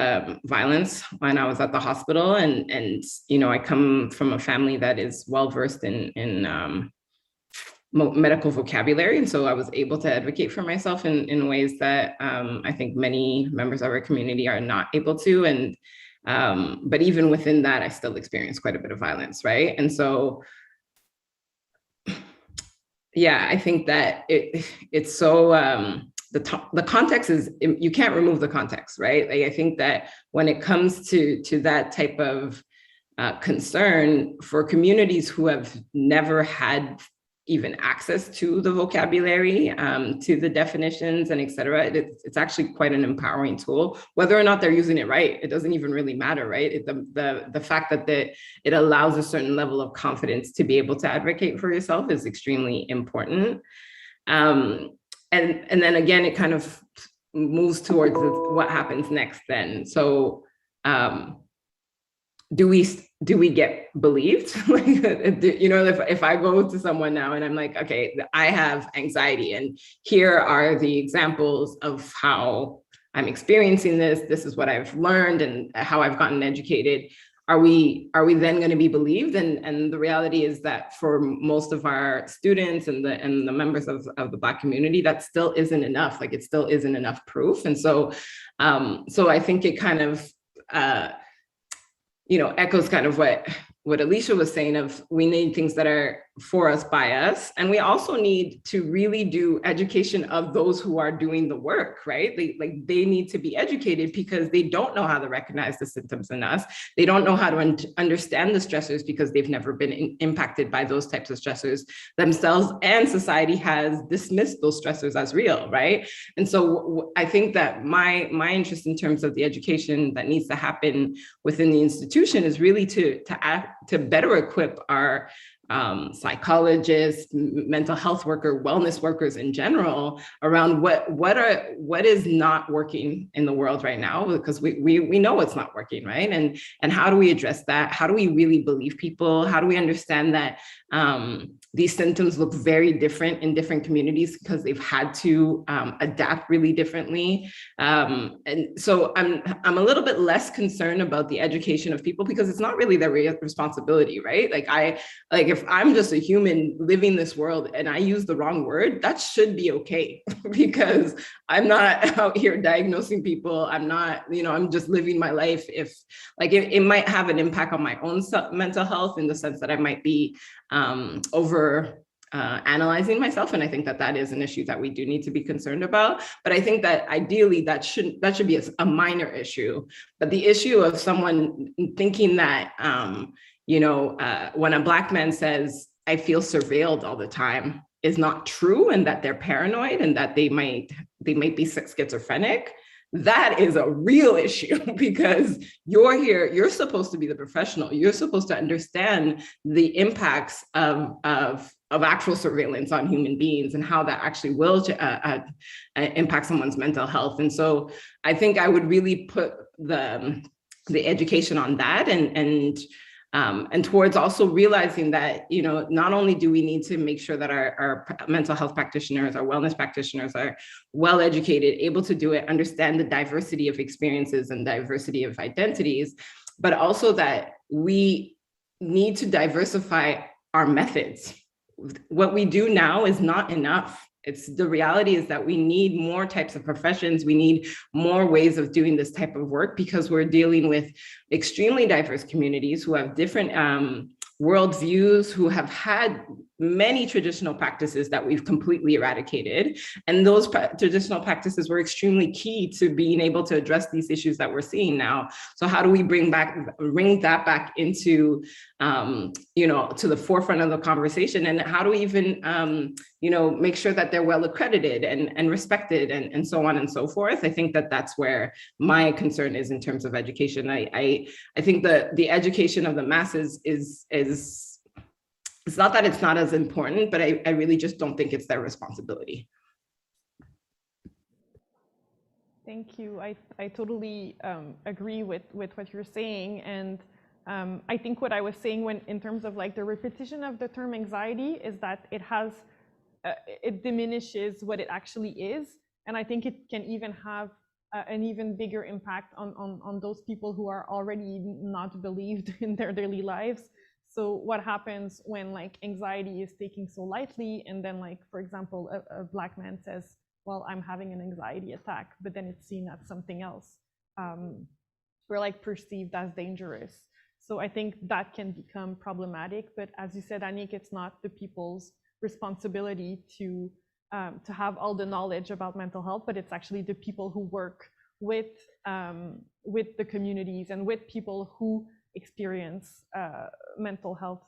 violence when I was at the hospital, and you know, I come from a family that is well versed in medical vocabulary, and so I was able to advocate for myself in ways that I think many members of our community are not able to. And but even within that, I still experience quite a bit of violence, right? And so, yeah, I think that it's so the context is, you can't remove the context, right? Like, I think that when it comes to that type of concern for communities who have never had even access to the vocabulary, to the definitions and et cetera. It's actually quite an empowering tool. Whether or not they're using it right, it doesn't even really matter, right? The fact that it allows a certain level of confidence to be able to advocate for yourself is extremely important. And then again, it kind of moves towards what happens next then. So do we get believed? Like, you know, if I go to someone now and I'm like, okay, I have anxiety and here are the examples of how I'm experiencing this. This is what I've learned and how I've gotten educated. Are we then going to be believed? And the reality is that for most of our students and the members of the Black community, that still isn't enough. Like, it still isn't enough proof. And so I think it kind of you know, echoes kind of what Alicia was saying of, we need things that are for us, by us. And we also need to really do education of those who are doing the work, right? They need to be educated because they don't know how to recognize the symptoms in us. They don't know how to understand the stressors because they've never been impacted by those types of stressors themselves, and society has dismissed those stressors as real, right? And so I think that my interest in terms of the education that needs to happen within the institution is really to better equip our psychologists, mental health workers, wellness workers in general around what is not working in the world right now, because we know it's not working, right? And how do we address that? How do we really believe people? How do we understand that these symptoms look very different in different communities because they've had to adapt really differently? And so I'm a little bit less concerned about the education of people because it's not really their responsibility, right? Like if I'm just a human living this world and I use the wrong word, that should be okay because I'm not out here diagnosing people. I'm not, you know, I'm just living my life. If like it might have an impact on my own mental health in the sense that I might be analyzing myself. And I think that is an issue that we do need to be concerned about. But I think that ideally that should be a minor issue. But the issue of someone thinking that, you know, when a Black man says, I feel surveilled all the time, is not true, and that they're paranoid and that they might be schizophrenic, that is a real issue because you're here, you're supposed to be the professional, you're supposed to understand the impacts of actual surveillance on human beings and how that actually will impact someone's mental health. And so I think I would really put the education on that and towards also realizing that, you know, not only do we need to make sure that our mental health practitioners, our wellness practitioners are well educated, able to do it, understand the diversity of experiences and diversity of identities, but also that we need to diversify our methods. What we do now is not enough. The reality is that we need more types of professions. We need more ways of doing this type of work because we're dealing with extremely diverse communities who have different worldviews, who have had many traditional practices that we've completely eradicated. And those traditional practices were extremely key to being able to address these issues that we're seeing now. So how do we bring that back into, you know, to the forefront of the conversation? And how do we even, you know, make sure that they're well accredited and respected and so on and so forth? I think that that's where my concern is in terms of education. I think the education of the masses is it's not that it's not as important, but I really just don't think it's their responsibility. Thank you. I totally agree with what you're saying. And I think what I was saying in terms of like the repetition of the term anxiety is that it diminishes what it actually is. And I think it can even have an even bigger impact on those people who are already not believed in their daily lives. So what happens when like anxiety is taken so lightly, and then like, for example, a Black man says, well, I'm having an anxiety attack, but then it's seen as something else. We're like perceived as dangerous. So I think that can become problematic. But as you said, Anik, it's not the people's responsibility to have all the knowledge about mental health, but it's actually the people who work with the communities and with people who experience mental health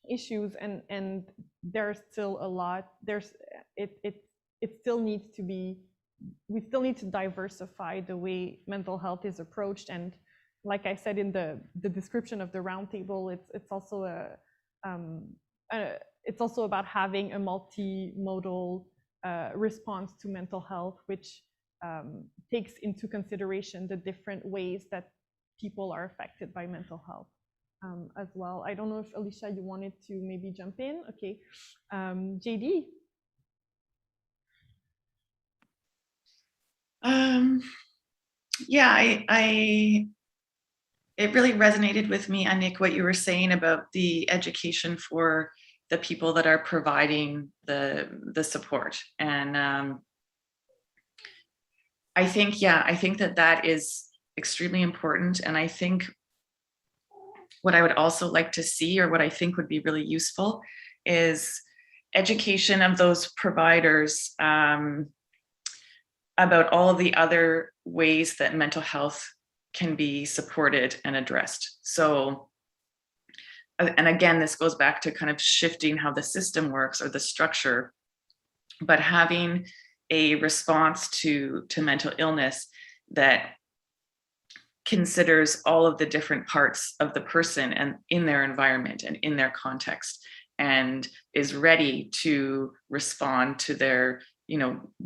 issues, and there's still a lot. It still needs to be. We still need to diversify the way mental health is approached, and like I said in the description of the roundtable, it's also about having a multimodal response to mental health, which takes into consideration the different ways that people are affected by mental health as well. I don't know if Alicia, you wanted to maybe jump in. Okay, JD. Yeah, it really resonated with me, Anik, what you were saying about the education for the people that are providing the support. And I think that is extremely important. And I think what I would also like to see, or what I think would be really useful, is education of those providers about all of the other ways that mental health can be supported and addressed. So, and again, this goes back to kind of shifting how the system works or the structure, but having a response to mental illness that considers all of the different parts of the person and in their environment and in their context, and is ready to respond to their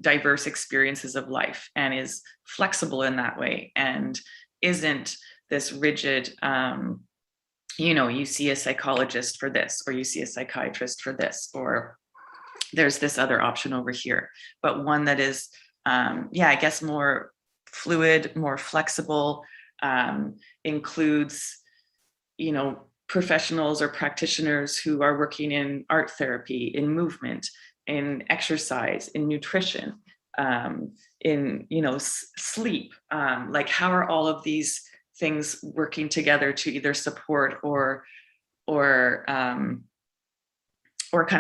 diverse experiences of life, and is flexible in that way, and isn't this rigid, you see a psychologist for this, or you see a psychiatrist for this, or there's this other option over here, but one that is, I guess, more fluid, more flexible, includes, professionals or practitioners who are working in art therapy, in movement, in exercise, in nutrition, in sleep. Like, how are all of these things working together to either support or kind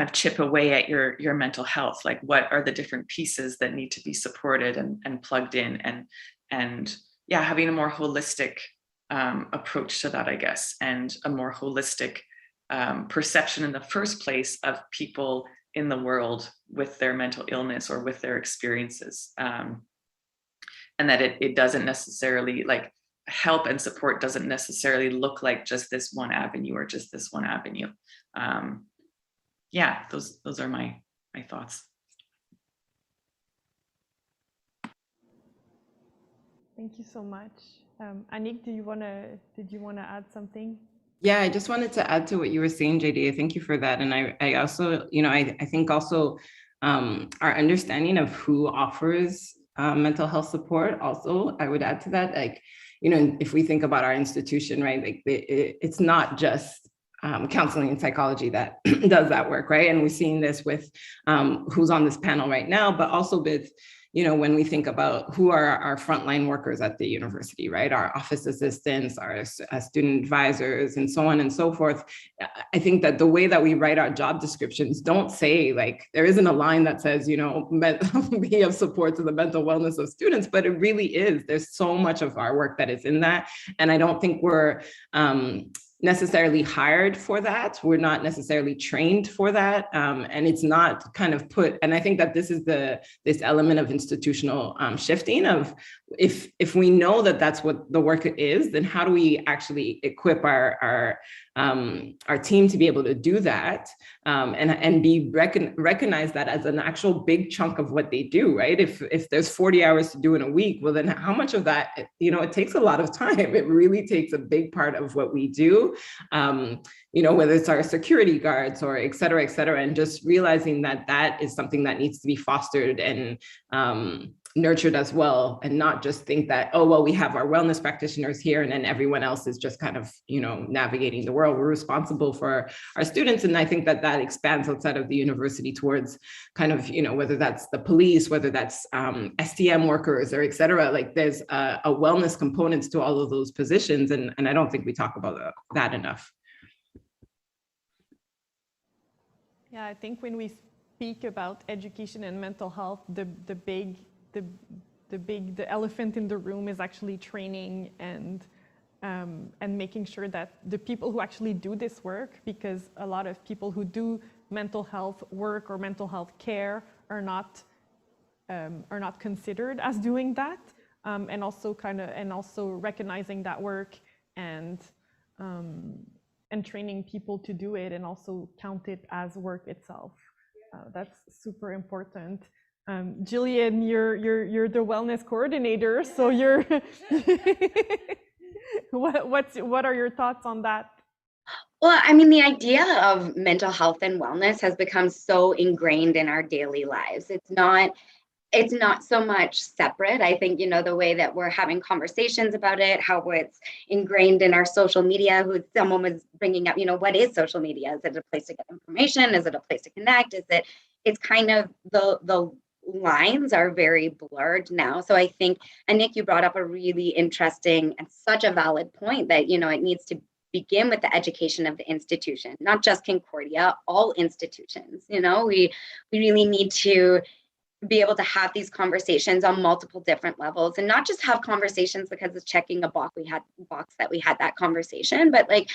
of chip away at your mental health? Like, what are the different pieces that need to be supported and plugged in, and having a more holistic approach to that, I guess, and a more holistic perception in the first place of people in the world with their mental illness or with their experiences, and that it doesn't necessarily, like, help and support doesn't necessarily look like just this one avenue or just this one avenue. Those are my thoughts. Thank you so much. Anik, did you want to add something? Yeah, I just wanted to add to what you were saying, JD. Thank you for that. And I also, I think also our understanding of who offers mental health support also, I would add to that, like, if we think about our institution, right, like it's not just counseling and psychology that does that work, right? And we're seeing this with who's on this panel right now, but also with, when we think about who are our frontline workers at the university, right? Our office assistants, our student advisors, and so on and so forth. I think that the way that we write our job descriptions don't say, like, there isn't a line that says, be of support to the mental wellness of students, but it really is. There's so much of our work that is in that. And I don't think we're necessarily hired for that. We're not necessarily trained for that. And it's not kind of put, and I think that this is this element of institutional shifting of, if we know that that's what the work is, then how do we actually equip our team to be able to do that, and be recognize that as an actual big chunk of what they do, right? If there's 40 hours to do in a week, well, then how much of that, it takes a lot of time. It really takes a big part of what we do, whether it's our security guards or et cetera, and just realizing that that is something that needs to be fostered and nurtured as well, and not just think that, oh, well, we have our wellness practitioners here and then everyone else is just kind of, navigating the world. We're responsible for our students. And I think that expands outside of the university towards kind of, whether that's the police, whether that's STM workers or et cetera, like there's a wellness components to all of those positions. And I don't think we talk about that enough. Yeah, I think when we speak about education and mental health, the elephant in the room is actually training and and making sure that the people who actually do this work, because a lot of people who do mental health work or mental health care are not considered as doing that, and also recognizing that work and training people to do it and also count it as work itself. That's super important. Jillian, you're the wellness coordinator, so you're what are your thoughts on that? Well, I mean, the idea of mental health and wellness has become so ingrained in our daily lives. It's not so much separate. I think, the way that we're having conversations about it, how it's ingrained in our social media, someone was bringing up, what is social media? Is it a place to get information? Is it a place to connect? It's kind of the lines are very blurred now. So I think, and Nick, you brought up a really interesting and such a valid point that, it needs to begin with the education of the institution, not just Concordia, all institutions. We really need to be able to have these conversations on multiple different levels, and not just have conversations because it's checking a box that we had that conversation, but like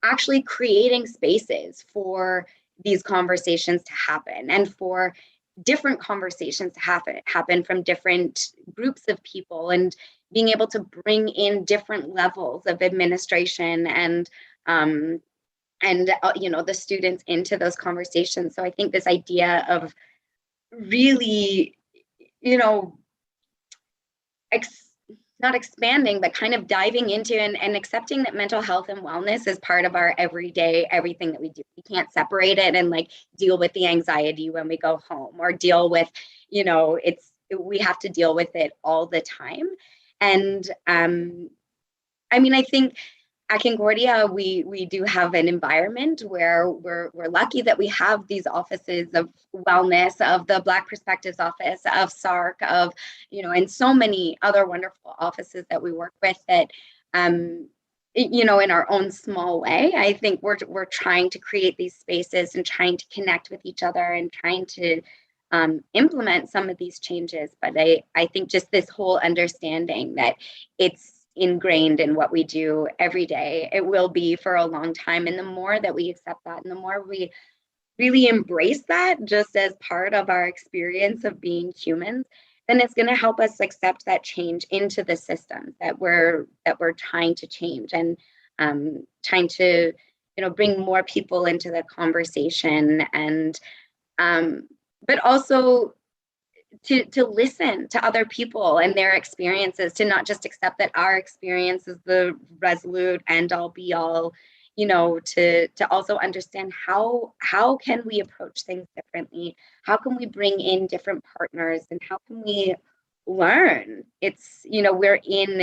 actually creating spaces for these conversations to happen and for different conversations to happen from different groups of people, and being able to bring in different levels of administration and the students into those conversations. So I think this idea of really, not expanding, but kind of diving into and accepting that mental health and wellness is part of our everyday, everything that we do. We can't separate it and like deal with the anxiety when we go home, or deal with, we have to deal with it all the time. And I think at Concordia, we do have an environment where we're lucky that we have these offices of wellness, of the Black Perspectives Office, of SARC, of, and so many other wonderful offices that we work with that, in our own small way. I think we're trying to create these spaces and trying to connect with each other and trying to implement some of these changes. But I think just this whole understanding that it's ingrained in what we do every day, it will be for a long time. And the more that we accept that, and the more we really embrace that just as part of our experience of being humans, then it's going to help us accept that change into the system that we're trying to change, and trying to bring more people into the conversation, and but also to listen to other people and their experiences, to not just accept that our experience is the resolute end all be all, to also understand how can we approach things differently, how can we bring in different partners, and how can we learn. It's, we're in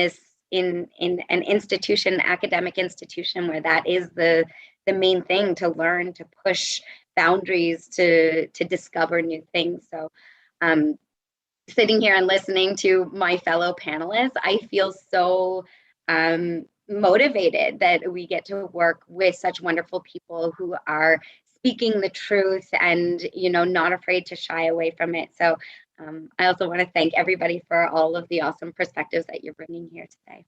an institution, academic institution, where that is the main thing, to learn, to push boundaries, to discover new things. So sitting here and listening to my fellow panelists, I feel so motivated that we get to work with such wonderful people who are speaking the truth and, not afraid to shy away from it. So I also want to thank everybody for all of the awesome perspectives that you're bringing here today.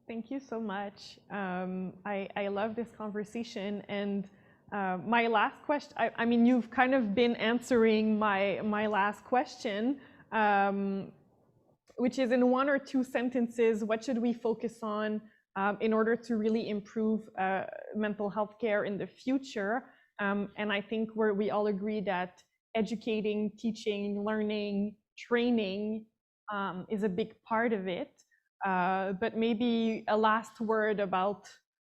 Thank you so much. I love this conversation, and my last question, I mean, you've kind of been answering my last question, which is, in one or two sentences, what should we focus on in order to really improve mental health care in the future? And I think we all agree that educating, teaching, learning, training is a big part of it. But maybe a last word about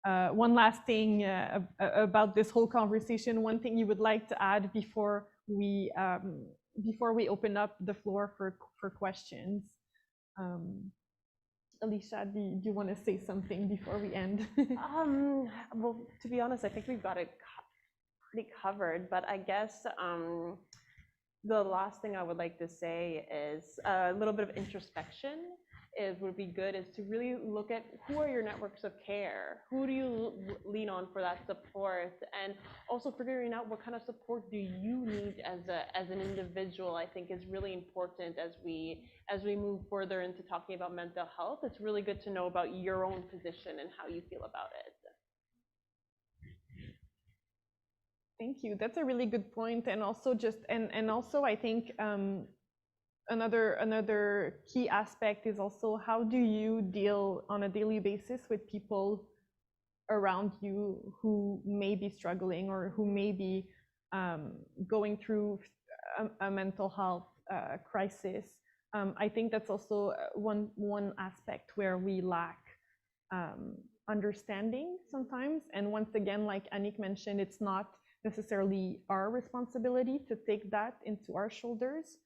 one last thing about this whole conversation. One thing you would like to add before we open up the floor for questions. Alicia, do you want to say something before we end? Well, to be honest, I think we've got it pretty covered. But I guess the last thing I would like to say is a little bit of introspection. would be good is to really look at who are your networks of care, who do you lean on for that support, and also figuring out what kind of support do you need as an individual. I think is really important as we move further into talking about mental health. It's really good to know about your own position and how you feel about it. Thank you. That's a really good point. And also also I think another key aspect is also how do you deal on a daily basis with people around you who may be struggling or who may be going through a mental health crisis. I think that's also one aspect where we lack understanding sometimes. And once again, like Annick mentioned, it's not necessarily our responsibility to take that into our shoulders.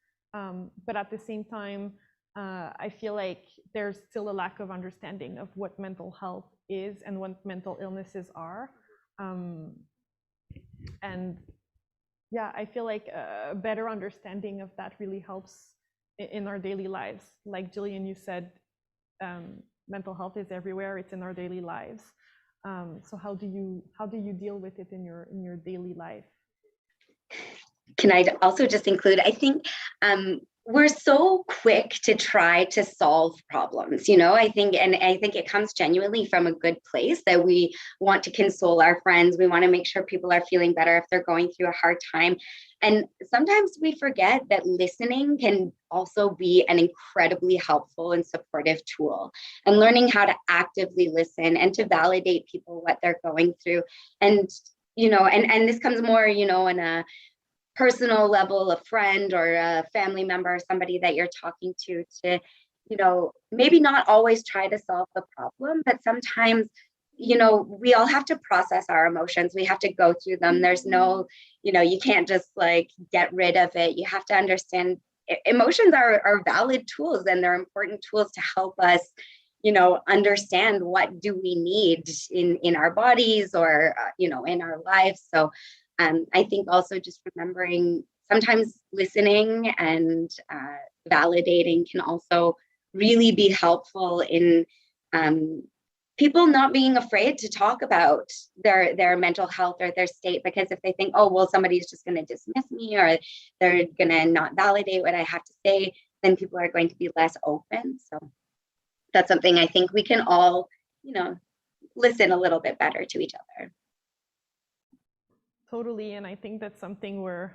But at the same time, I feel like there's still a lack of understanding of what mental health is and what mental illnesses are. And yeah, I feel like a better understanding of that really helps in our daily lives. Like Jillian, you said, mental health is everywhere. It's in our daily lives. So how do you deal with it in your daily life? Can I also just include, I think we're so quick to try to solve problems, you know, I think it comes genuinely from a good place that we want to console our friends. We want to make sure people are feeling better if they're going through a hard time. And sometimes we forget that listening can also be an incredibly helpful and supportive tool, and learning how to actively listen and to validate people what they're going through. And, you know, and this comes more, you know, in a personal level, a friend or a family member, somebody that you're talking to, you know, maybe not always try to solve the problem, but sometimes, you know, we all have to process our emotions. We have to go through them. There's no, you know, you can't just like get rid of it. You have to understand emotions are valid tools, and they're important tools to help us, you know, understand what do we need in our bodies or, you know, in our lives. So I think also just remembering sometimes listening and validating can also really be helpful in people not being afraid to talk about their mental health or their state, because if they think, oh, well, somebody's just going to dismiss me or they're going to not validate what I have to say, then people are going to be less open. So that's something I think we can all, you know, listen a little bit better to each other. Totally, and I think that's something we're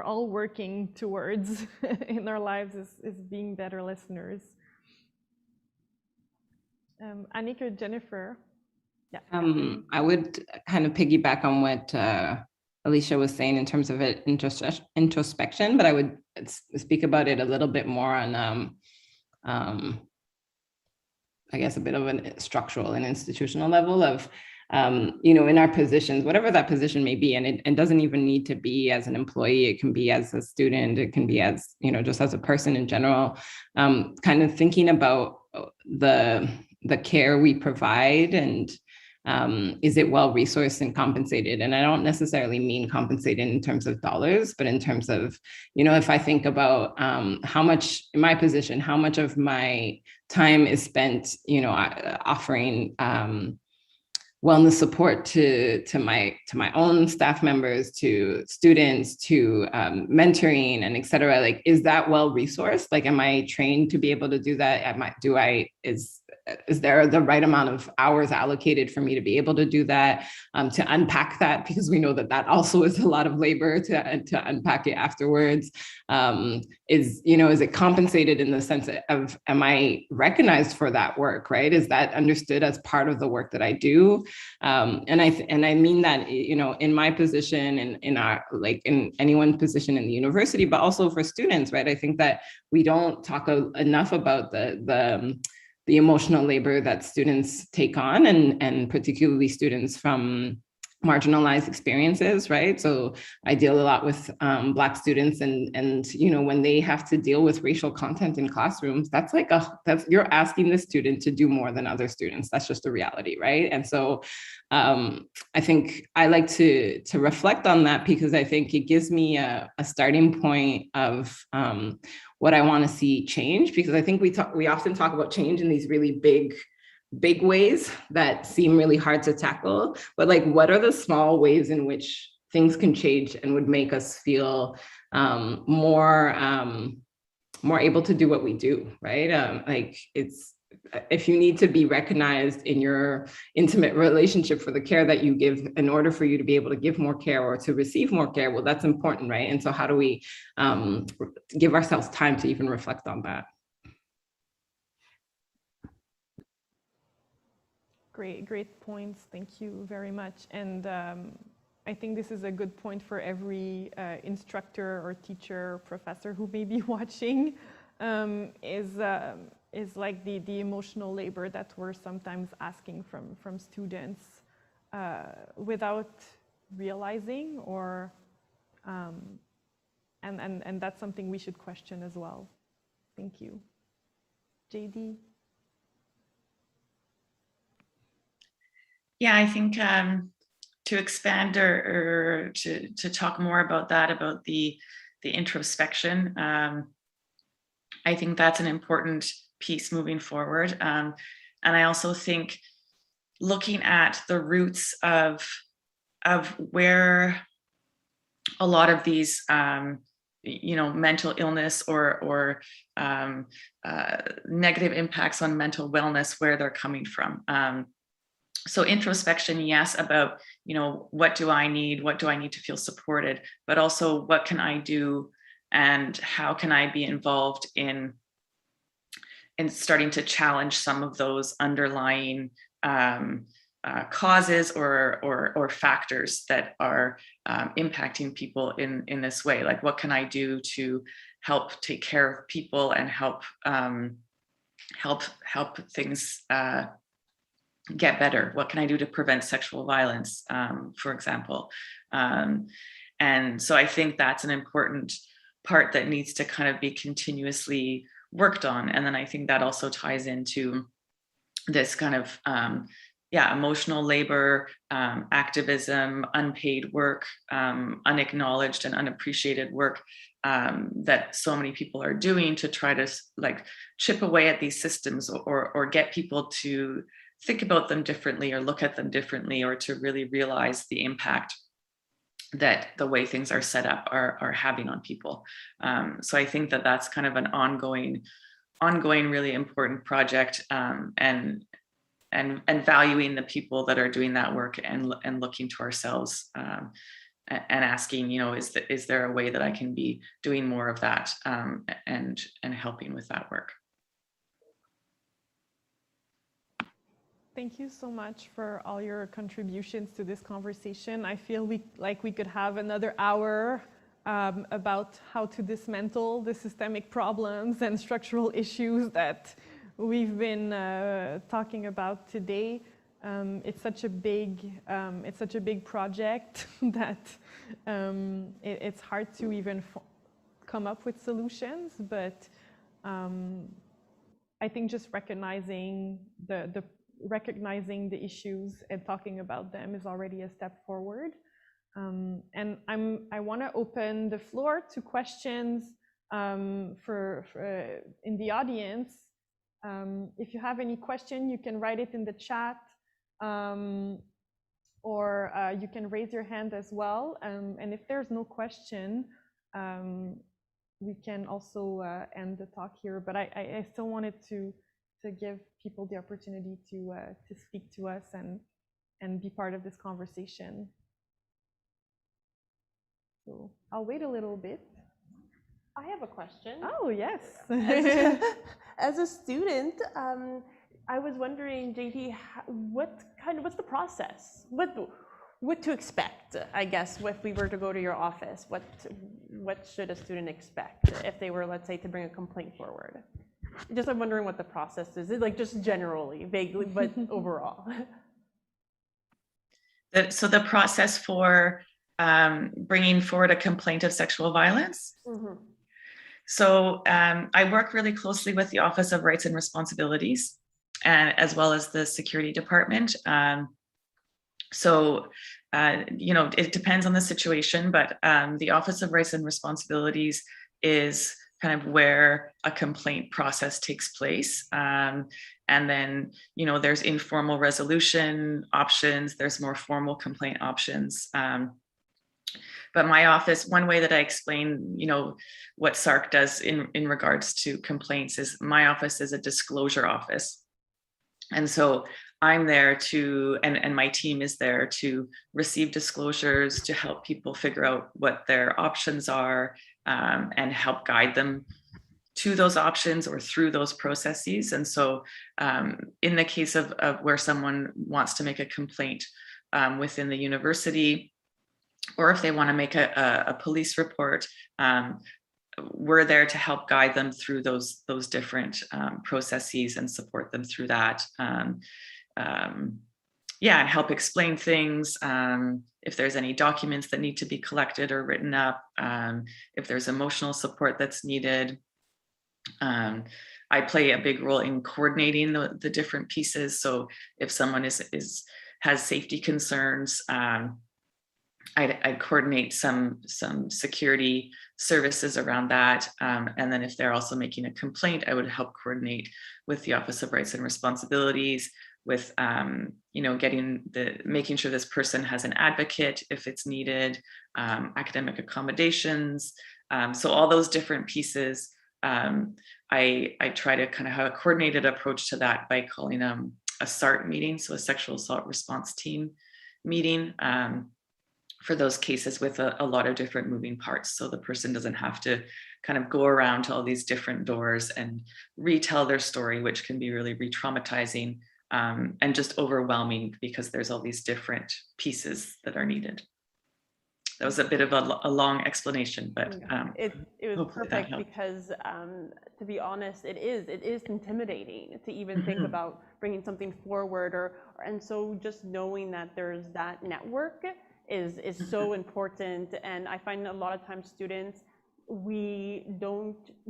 all working towards in our lives is being better listeners. Annick or Jennifer? Yeah. I would kind of piggyback on what Alicia was saying in terms of introspection, but I would speak about it a little bit more on, I guess, a bit of a structural and institutional level of, you know, in our positions, whatever that position may be, and it doesn't even need to be as an employee, it can be as a student, it can be as, you know, just as a person in general, kind of thinking about the care we provide and is it well resourced and compensated? And I don't necessarily mean compensated in terms of dollars, but in terms of, you know, if I think about how much in my position, how much of my time is spent, you know, offering wellness support to my own staff members, to students, to mentoring and et cetera, like, is that well resourced? Like, am I trained to be able to do that? Is there the right amount of hours allocated for me to be able to do that, to unpack that? Because we know that also is a lot of labor to unpack it afterwards. Is it compensated in the sense of, am I recognized for that work, right? Is that understood as part of the work that I do? And I mean that, you know, in my position and in anyone's position in the university, but also for students, right? I think that we don't talk enough about the emotional labor that students take on, and particularly students from marginalized experiences, right? So I deal a lot with Black students, and you know, when they have to deal with racial content in classrooms, you're asking the student to do more than other students. That's just the reality, right? And so I think I like to reflect on that, because I think it gives me a starting point of what I want to see change, because I think we often talk about change in these really big ways that seem really hard to tackle, but like, what are the small ways in which things can change and would make us feel more able to do what we do, right? Like, it's, if you need to be recognized in your intimate relationship for the care that you give in order for you to be able to give more care or to receive more care, well, that's important, right? And so how do we give ourselves time to even reflect on that? Great points. Thank you very much. And I think this is a good point for every instructor or teacher or professor who may be watching, is like the emotional labor that we're sometimes asking from students without realizing, or and that's something we should question as well. Thank you. JD? Yeah, I think to expand or to talk more about that, about the introspection, I think that's an important piece moving forward. And I also think looking at the roots of where a lot of these mental illness or negative impacts on mental wellness, where they're coming from. So introspection, yes, about, what do I need? What do I need to feel supported? But also, what can I do, and how can I be involved in starting to challenge some of those underlying causes or factors that are impacting people in this way? Like, what can I do to help take care of people and help things get better? What can I do to prevent sexual violence, for example? And so I think that's an important part that needs to kind of be continuously worked on. And then I think that also ties into this kind of emotional labor, activism, unpaid work, unacknowledged and unappreciated work that so many people are doing to try to like chip away at these systems, or get people to think about them differently or look at them differently, or to really realize the impact that the way things are set up are having on people. So I think that that's kind of an ongoing, really important project, and valuing the people that are doing that work, and looking to ourselves and asking, is there a way that I can be doing more of that, and helping with that work. Thank you so much for all your contributions to this conversation. I feel we could have another hour about how to dismantle the systemic problems and structural issues that we've been talking about today. It's such a big project that it's hard to even come up with solutions. But I think just recognizing the issues and talking about them is already a step forward. And I want to open the floor to questions for in the audience. If you have any question, you can write it in the chat, or you can raise your hand as well. And if there's no question, we can also end the talk here. But I still wanted to give people the opportunity to speak to us and be part of this conversation. So I'll wait a little bit. I have a question. Oh, yes. As a student, I was wondering, JD, what's the process? What to expect, I guess, if we were to go to your office? What should a student expect if they were, let's say, to bring a complaint forward? Just I'm wondering what the process is, like just generally, vaguely, but overall. So the process for bringing forward a complaint of sexual violence. Mm-hmm. So I work really closely with the Office of Rights and Responsibilities, and as well as the security department. So it depends on the situation, but the Office of Rights and Responsibilities kind of where a complaint process takes place. And then, you know, there's informal resolution options, there's more formal complaint options. But my office, one way that I explain, you know, what SARC does in regards to complaints is my office is a disclosure office. And so I'm there to, and my team is there to receive disclosures, to help people figure out what their options are, and help guide them to those options or through those processes. And so in the case of where someone wants to make a complaint within the university, or if they want to make a police report, we're there to help guide them through those different processes and support them through that. Yeah, and help explain things. If there's any documents that need to be collected or written up, if there's emotional support that's needed. I play a big role in coordinating the different pieces. So if someone has safety concerns, I'd coordinate some security services around that. And then if they're also making a complaint, I would help coordinate with the Office of Rights and Responsibilities with, you know, making sure this person has an advocate if it's needed, academic accommodations. So all those different pieces, I try to kind of have a coordinated approach to that by calling a SART meeting, so a sexual assault response team meeting, for those cases with a lot of different moving parts. So the person doesn't have to kind of go around to all these different doors and retell their story, which can be really re-traumatizing and just overwhelming because there's all these different pieces that are needed. That was a bit of a long explanation, but it was perfect because, to be honest, it is intimidating to even think about bringing something forward, and so just knowing that there's that network is so important. And I find a lot of times students, the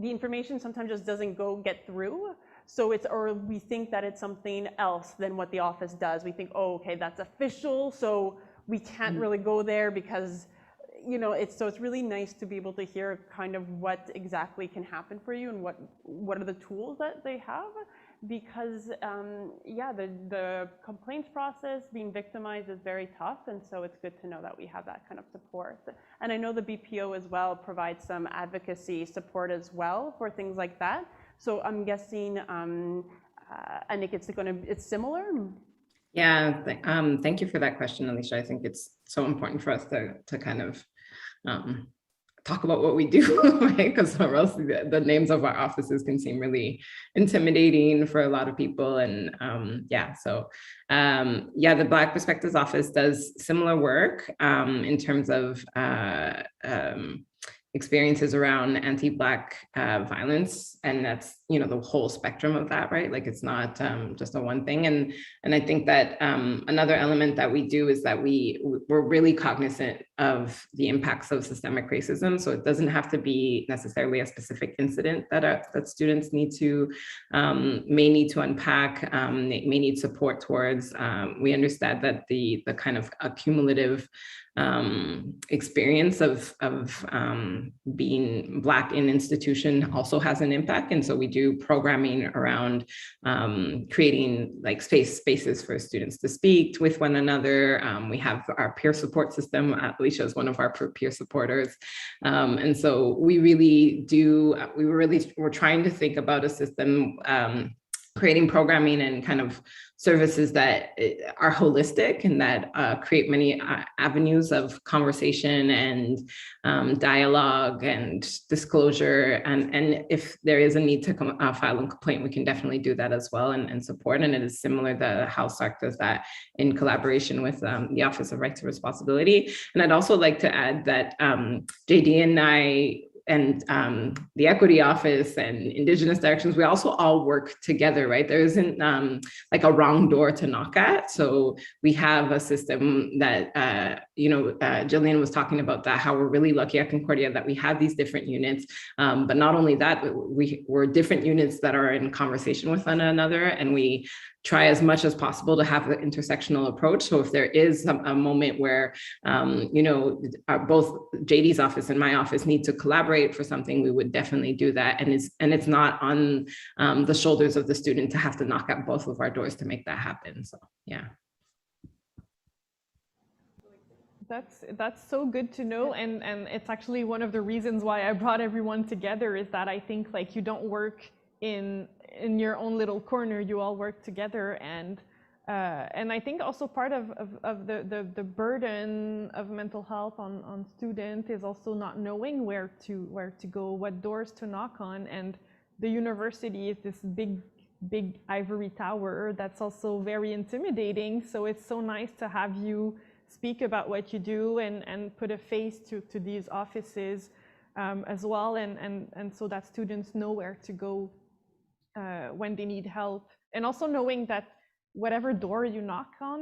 information sometimes just doesn't get through. So or we think that it's something else than what the office does. We think, oh, okay, that's official, so we can't really go there because, you know, it's really nice to be able to hear kind of what exactly can happen for you and what are the tools that they have. Because yeah, the complaints process, being victimized is very tough, and so it's good to know that we have that kind of support. And I know the BPO as well provides some advocacy support as well for things like that. So I'm guessing, Anik, it's similar? Yeah, thank you for that question, Alicia. I think it's so important for us to kind of talk about what we do, right? Because or else the names of our offices can seem really intimidating for a lot of people. And yeah, so yeah, the Black Perspectives Office does similar work in terms of experiences around anti-Black violence, and that's, you know, the whole spectrum of that, right? Like it's not just a one thing. And I think that another element that we do is that we're really cognizant of the impacts of systemic racism. So it doesn't have to be necessarily a specific incident that students may need to unpack, may need support towards. We understand that the kind of accumulative experience of being Black in institution also has an impact. And so we do programming around creating like spaces for students to speak with one another. We have our peer support system. Alicia is one of our peer supporters. And so we're trying to think about a system, creating programming and kind of services that are holistic and that create many avenues of conversation and dialogue and disclosure. And if there is a need to file a complaint, we can definitely do that as well and support. And it is similar to how SARC does that in collaboration with the Office of Rights and Responsibility. And I'd also like to add that JD and I and the Equity Office and Indigenous Directions, we also all work together, right? There isn't like a wrong door to knock at. So we have a system that, you know, Jillian was talking about that, how we're really lucky at Concordia that we have these different units. But not only that, we're different units that are in conversation with one another, and we try as much as possible to have an intersectional approach. So if there is a moment where, both JD's office and my office need to collaborate for something, we would definitely do that. And it's not on the shoulders of the student to have to knock at both of our doors to make that happen. So, yeah. That's so good to know, and it's actually one of the reasons why I brought everyone together, is that I think like you don't work in your own little corner, you all work together, and I think also part of the burden of mental health on students is also not knowing where to go, what doors to knock on, and the university is this big ivory tower that's also very intimidating. So it's so nice to have you speak about what you do and put a face to these offices as well, and so that students know where to go when they need help, and also knowing that whatever door you knock on,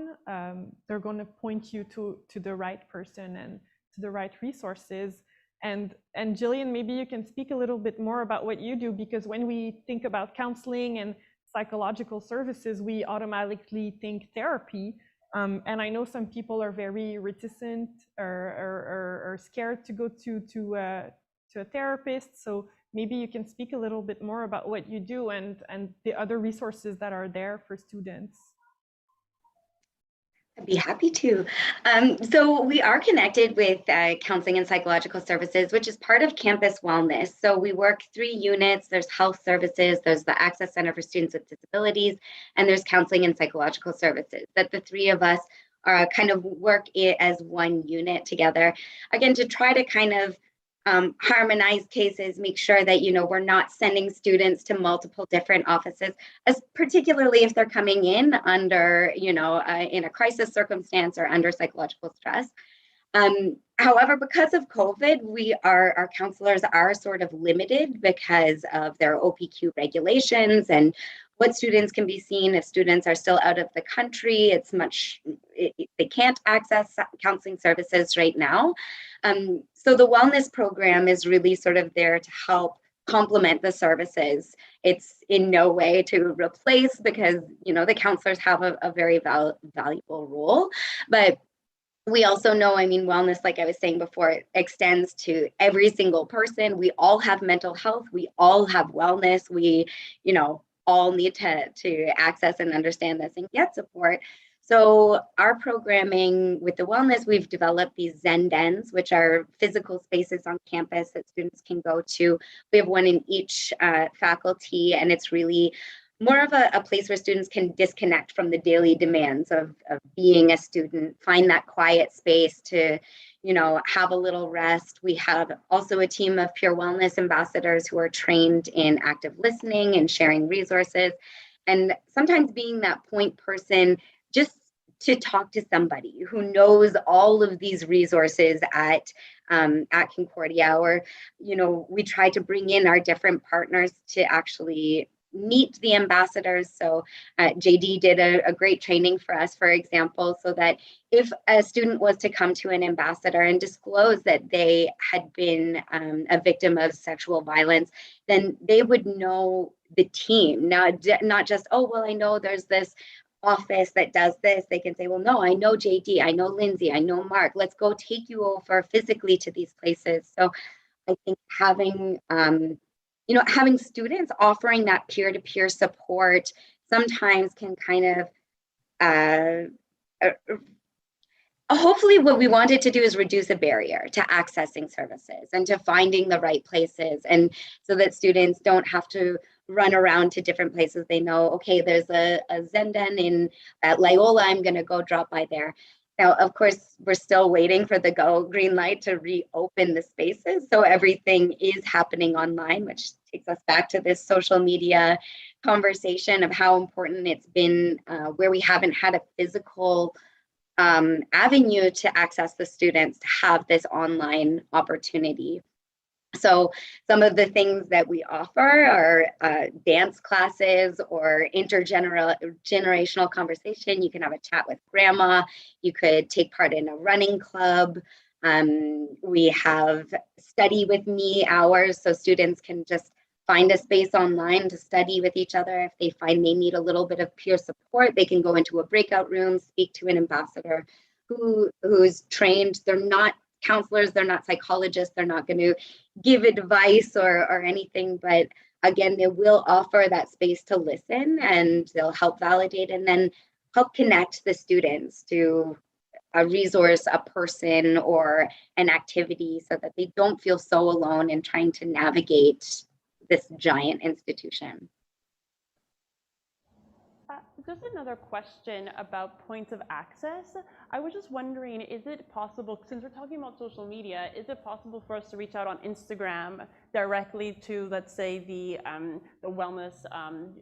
they're going to point you to the right person and to the right resources. And Jillian, maybe you can speak a little bit more about what you do, because when we think about counseling and psychological services, we automatically think therapy. And I know some people are very reticent or scared to go to a therapist. So maybe you can speak a little bit more about what you do and the other resources that are there for students. I'd be happy to. So we are connected with Counseling and Psychological Services, which is part of Campus Wellness. So we work 3 units. There's health services, there's the Access Center for Students with Disabilities, and there's Counseling and Psychological Services. That the 3 of us are kind of work as one unit together, again, to try to kind of harmonize cases, make sure that, we're not sending students to multiple different offices, as particularly if they're coming in under, in a crisis circumstance or under psychological stress. However, because of COVID, our counselors are sort of limited because of their OPQ regulations and what students can be seen if students are still out of the country. They can't access counseling services right now. So the wellness program is really sort of there to help complement the services. It's in no way to replace, because, the counselors have a very valuable role, but we also know, wellness, like I was saying before, it extends to every single person. We all have mental health. We all have wellness. We, all need to access and understand this and get support. So our programming with the wellness, we've developed these Zen dens, which are physical spaces on campus that students can go to. We have one in each faculty, and it's really more of a place where students can disconnect from the daily demands of being a student, find that quiet space to, have a little rest. We have also a team of Pure Wellness ambassadors who are trained in active listening and sharing resources, and sometimes being that point person just to talk to somebody who knows all of these resources at Concordia, or, we try to bring in our different partners to actually meet the ambassadors. So JD did a great training for us, for example, so that if a student was to come to an ambassador and disclose that they had been a victim of sexual violence, then they would know the team. Now, not just, oh, well, I know there's this office that does this. They can say, well, no, I know JD, I know Lindsay, I know Mark. Let's go take you over physically to these places. So I think having having students offering that peer-to-peer support sometimes can kind of, hopefully what we wanted to do is reduce a barrier to accessing services and to finding the right places, and so that students don't have to run around to different places. They know, okay, there's a Zen den at Loyola, I'm going to go drop by there. Now, of course, we're still waiting for the green light to reopen the spaces. So everything is happening online, which takes us back to this social media conversation of how important it's been where we haven't had a physical avenue to access the students to have this online opportunity. So some of the things that we offer are dance classes or intergenerational conversation. You can have a chat with grandma. You could take part in a running club. We have study with me hours, so students can just find a space online to study with each other. If they find they need a little bit of peer support, they can go into a breakout room, speak to an ambassador who's trained. They're not counselors, they're not psychologists, they're not going to give advice or anything, but again, they will offer that space to listen, and they'll help validate and then help connect the students to a resource, a person, or an activity, so that they don't feel so alone in trying to navigate this giant institution. Just another question about points of access. I was just wondering, is it possible, since we're talking about social media, is it possible for us to reach out on Instagram directly to, let's say, the wellness,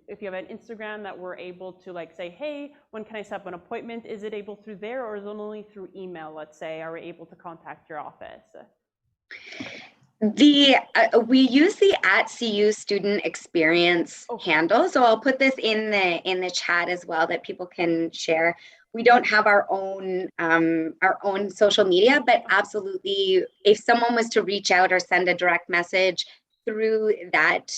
if you have an Instagram that we're able to like say, hey, when can I set up an appointment? Is it able through there, or is it only through email, let's say? Are we able to contact your office? We use the @CU student experience handle, so I'll put this in the chat as well that people can share. We don't have our own social media, but absolutely, if someone was to reach out or send a direct message through that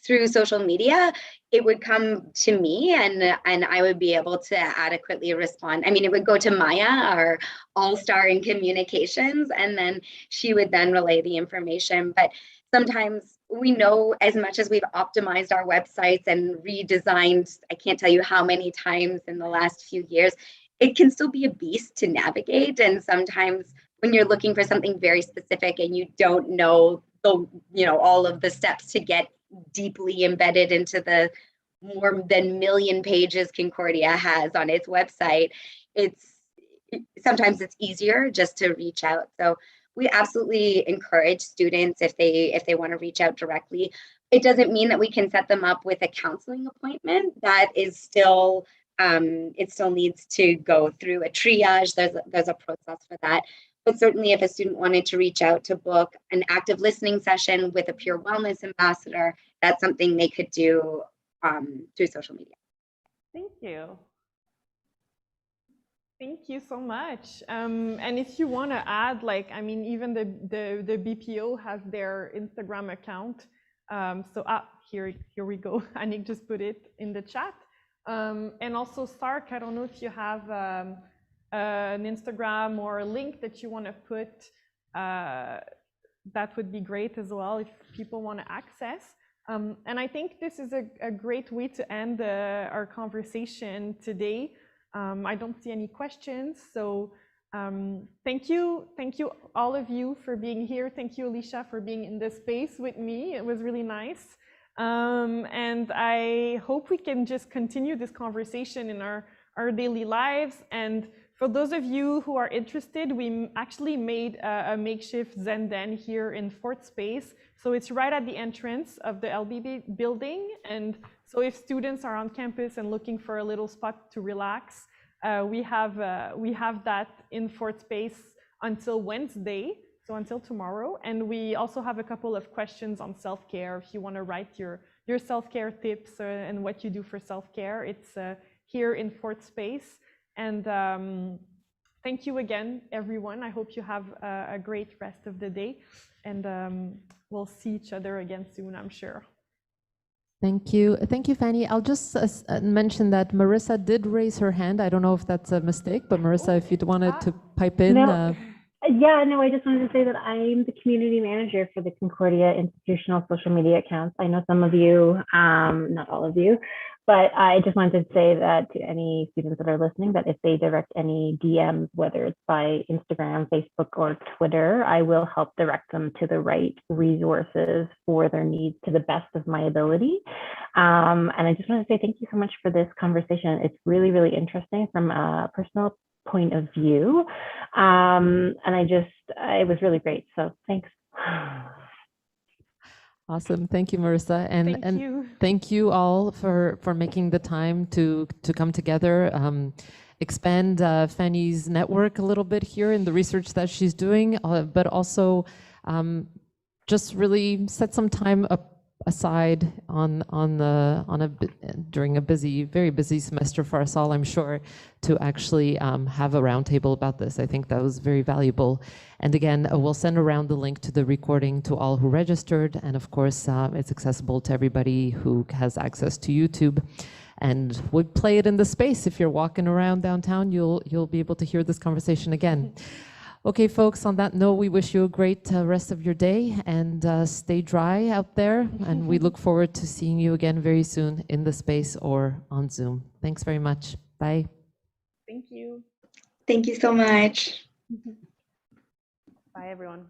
through social media, it would come to me, and I would be able to adequately respond. I mean, it would go to Maya, our all-star in communications, and then she would then relay the information. But sometimes we know, as much as we've optimized our websites and redesigned, I can't tell you how many times in the last few years, it can still be a beast to navigate. And sometimes when you're looking for something very specific and you don't know all of the steps to get deeply embedded into the more than million pages Concordia has on its website, sometimes it's easier just to reach out. So we absolutely encourage students, if they want to reach out directly. It doesn't mean that we can set them up with a counseling appointment. That is still it still needs to go through a triage. There's a process for that. But certainly if a student wanted to reach out to book an active listening session with a peer wellness ambassador, that's something they could do through social media. Thank you. Thank you so much. And if you want to add, even the BPO has their Instagram account. Here we go. Anik just put it in the chat. And also Stark, I don't know if you have an Instagram or a link that you want to put, that would be great as well if people want to access. And I think this is a great way to end our conversation today. I don't see any questions, so thank you all of you for being here. Thank you, Alicia, for being in this space with me. It was really nice. And I hope we can just continue this conversation in our daily lives. And for those of you who are interested, we actually made a makeshift Zen Den here in Fort Space. So it's right at the entrance of the LBB building. And so if students are on campus and looking for a little spot to relax, we have that in Fort Space until Wednesday, so until tomorrow. And we also have a couple of questions on self-care. If you want to write your self-care tips and what you do for self-care, it's here in Fort Space. And thank you again, everyone. I hope you have a great rest of the day, and we'll see each other again soon, I'm sure. Thank you, Fanny. I'll just mention that Marissa did raise her hand. I don't know if that's a mistake, but Marissa, if you'd wanted to pipe in. No. Yeah, no, I just wanted to say that I'm the community manager for the Concordia institutional social media accounts. I know some of you, not all of you, but I just wanted to say that to any students that are listening, that if they direct any DMs, whether it's by Instagram, Facebook, or Twitter, I will help direct them to the right resources for their needs to the best of my ability. And I just want to say thank you so much for this conversation. It's really, really interesting from a personal point of view. And it was really great. So thanks. Awesome. Thank you, Marissa. And thank you all for making the time to come together, expand Fanny's network a little bit here in the research that she's doing, but also just really set some time aside during a very busy semester for us all, I'm sure, to actually have a roundtable about this. I think that was very valuable. And again, we'll send around the link to the recording to all who registered, and of course, it's accessible to everybody who has access to YouTube. And we'll play it in the space. If you're walking around downtown, you'll be able to hear this conversation again. Okay, folks, on that note, we wish you a great rest of your day, and stay dry out there. And we look forward to seeing you again very soon in the space or on Zoom. Thanks very much. Bye. Thank you. Thank you so much. Bye, everyone.